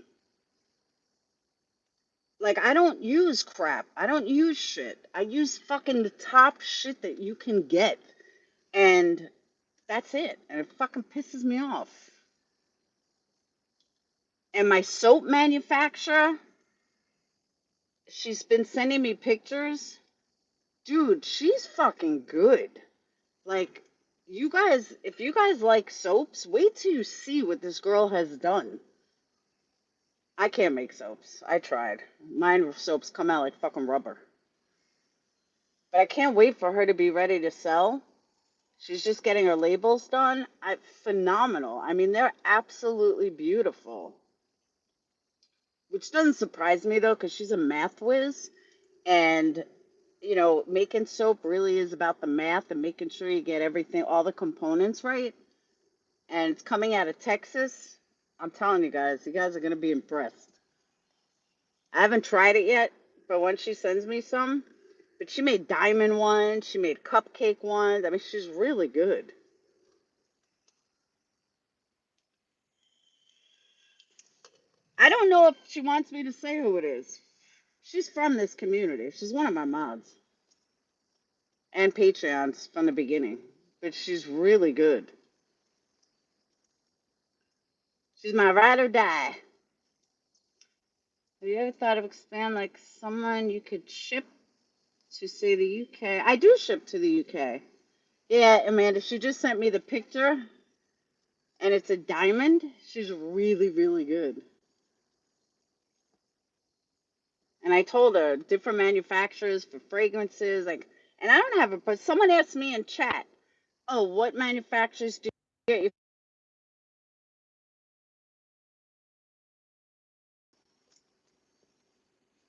Like, I don't use crap. I don't use shit. I use fucking the top shit that you can get. And that's it. And it fucking pisses me off. And my soap manufacturer, she's been sending me pictures. Dude, she's fucking good. Like, you guys, if you guys like soaps, wait till you see what this girl has done. I can't make soaps. I tried. Mine soaps come out like fucking rubber. But I can't wait for her to be ready to sell. She's just getting her labels done. Phenomenal. I mean, they're absolutely beautiful. Which doesn't surprise me though, because she's a math whiz. And, making soap really is about the math and making sure you get everything, all the components right. And it's coming out of Texas. I'm telling you guys are going to be impressed. I haven't tried it yet, but when she sends me some, but she made diamond ones, she made cupcake ones. I mean, she's really good. I don't know if she wants me to say who it is. She's from this community. She's one of my mods and Patreons from the beginning, but she's really good. She's my ride or die. Have you ever thought of expand like someone you could ship to, say, the UK? I do ship to the UK. Yeah, Amanda, she just sent me the picture, and it's a diamond. She's really, really good. And I told her different manufacturers for fragrances, like, and I don't have a. But someone asked me in chat, "Oh, what manufacturers do you get your?"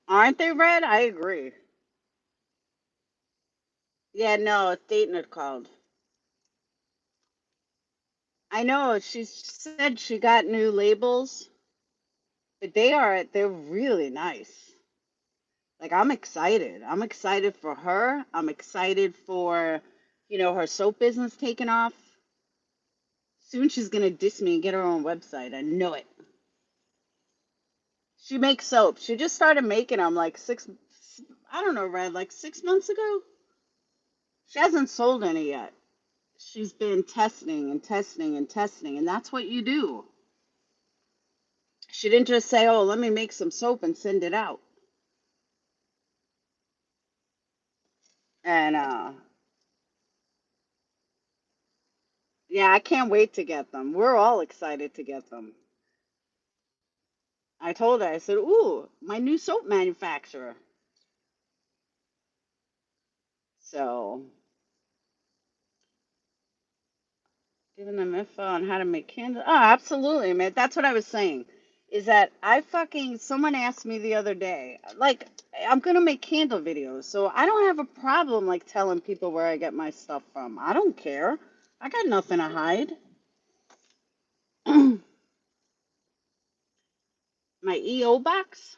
Aren't they red? I agree. Yeah, no, it's Dayton it called. I know she said she got new labels, but they're really nice. Like I'm excited. I'm excited for her. I'm excited for, her soap business taking off. Soon she's gonna diss me and get her own website. I know it. She makes soap. She just started making them like I don't know, Red, like 6 months ago. She hasn't sold any yet. She's been testing and testing and testing, and that's what you do. She didn't just say, "Oh, let me make some soap and send it out." And yeah, I can't wait to get them. We're all excited to get them. I told her, I said, "Ooh, my new soap manufacturer." So, giving them info on how to make candles. Oh, absolutely, man. That's what I was saying. Is that someone asked me the other day, like, I'm gonna make candle videos, so I don't have a problem like telling people where I get my stuff from. I don't care. I got nothing to hide. My EO box?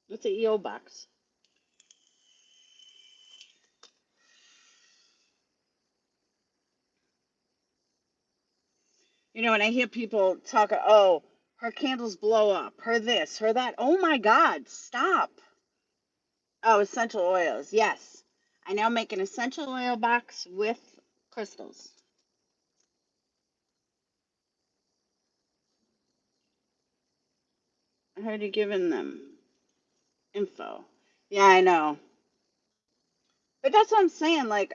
What's an EO box? When I hear people talk, oh, her candles blow up, her this, her that. Oh my God, stop. Oh, essential oils. Yes. I now make an essential oil box with crystals. I heard you giving them info. Yeah, I know. But that's what I'm saying. Like,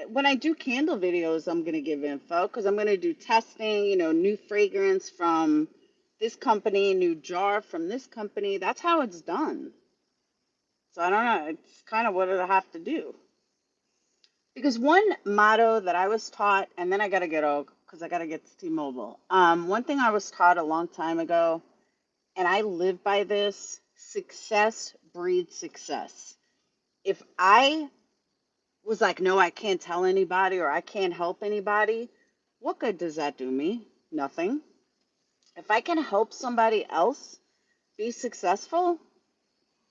when I do candle videos, I'm going to give info because I'm going to do testing, new fragrance from this company, new jar from this company. That's how it's done. So I don't know. It's kind of what I have to do. Because one motto that I was taught, and then I got to get out because I got to get to T-Mobile. One thing I was taught a long time ago, and I live by this: success breeds success. If I was like, no, I can't tell anybody or I can't help anybody, what good does that do me? Nothing. If I can help somebody else be successful,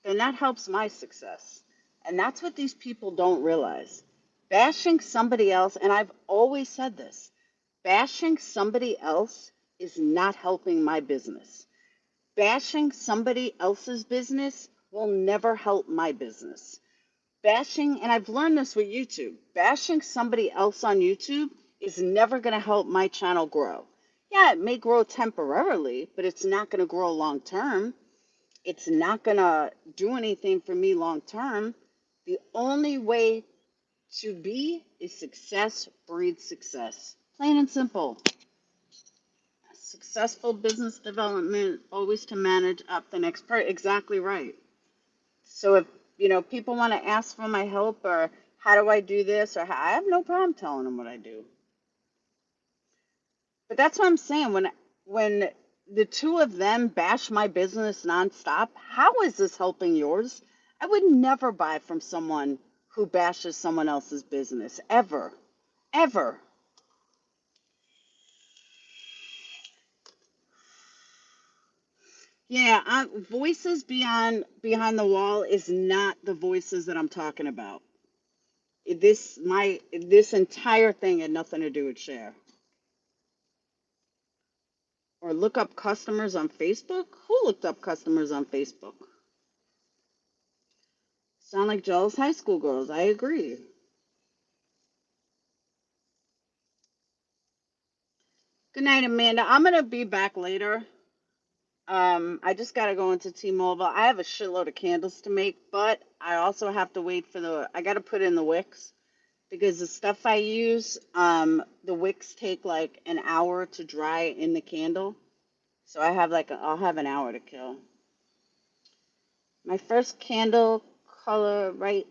then that helps my success. And that's what these people don't realize. Bashing somebody else, and I've always said this, bashing somebody else is not helping my business. Bashing somebody else's business will never help my business. Bashing, and I've learned this with YouTube, bashing somebody else on YouTube is never going to help my channel grow. Yeah, it may grow temporarily, but it's not going to grow long term. It's not going to do anything for me long term. The only way to be is success breeds success. Plain and simple. Successful business development, always to manage up the next part. Exactly right. So if people want to ask for my help or how do I do this or I have no problem telling them what I do. But that's what I'm saying. When the two of them bash my business nonstop, how is this helping yours? I would never buy from someone who bashes someone else's business ever, ever. Yeah, voices beyond behind the wall is not the voices that I'm talking about. This entire thing had nothing to do with share. Or look up customers on Facebook? Who looked up customers on Facebook? Sound like jealous high school girls. I agree. Good night, Amanda. I'm gonna be back later. I just gotta go into T-Mobile. I have a shitload of candles to make, but I also have to wait for I gotta put in the wicks because the stuff I use, the wicks take like an hour to dry in the candle. So I'll have an hour to kill. My first candle color, right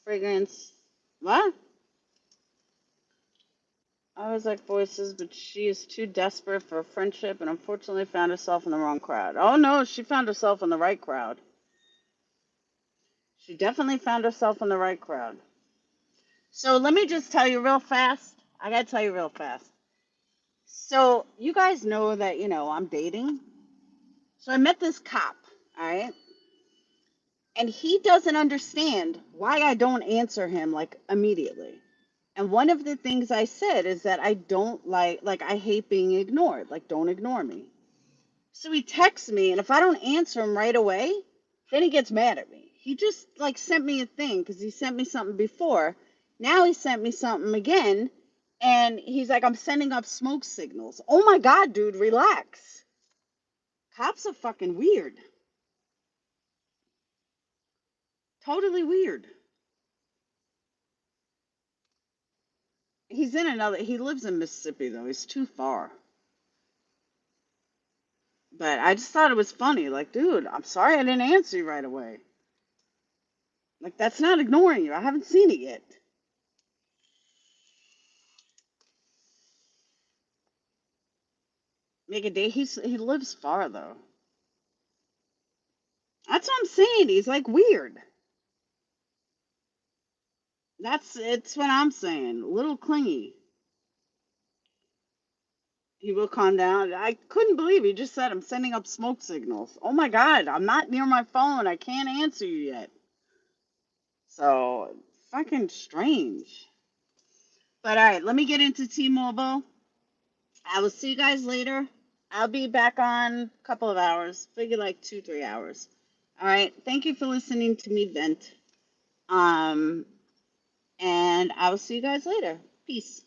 fragrance. What? I always like voices, but she is too desperate for friendship and unfortunately found herself in the wrong crowd. Oh no, she found herself in the right crowd. She definitely found herself in the right crowd. So let me just tell you real fast. I gotta tell you real fast. So you guys know that, I'm dating. So I met this cop, all right? And he doesn't understand why I don't answer him like immediately. And one of the things I said is that I don't like I hate being ignored. Like, don't ignore me. So he texts me, and if I don't answer him right away, then he gets mad at me. He just like sent me a thing because he sent me something before. Now he sent me something again, and he's like, I'm sending up smoke signals. Oh my God, dude, relax. Cops are fucking weird. Totally weird. He lives in Mississippi though. He's too far. But I just thought it was funny. Like, dude, I'm sorry I didn't answer you right away. Like, that's not ignoring you. I haven't seen it yet. Make a day. He lives far though. That's what I'm saying. He's like weird. It's what I'm saying. A little clingy. He will calm down. I couldn't believe he just said I'm sending up smoke signals. Oh my God, I'm not near my phone. I can't answer you yet. So fucking strange. But all right, let me get into T-Mobile. I will see you guys later. I'll be back on a couple of hours. Figure like 2, 3 hours. All right. Thank you for listening to me vent. And I will see you guys later. Peace.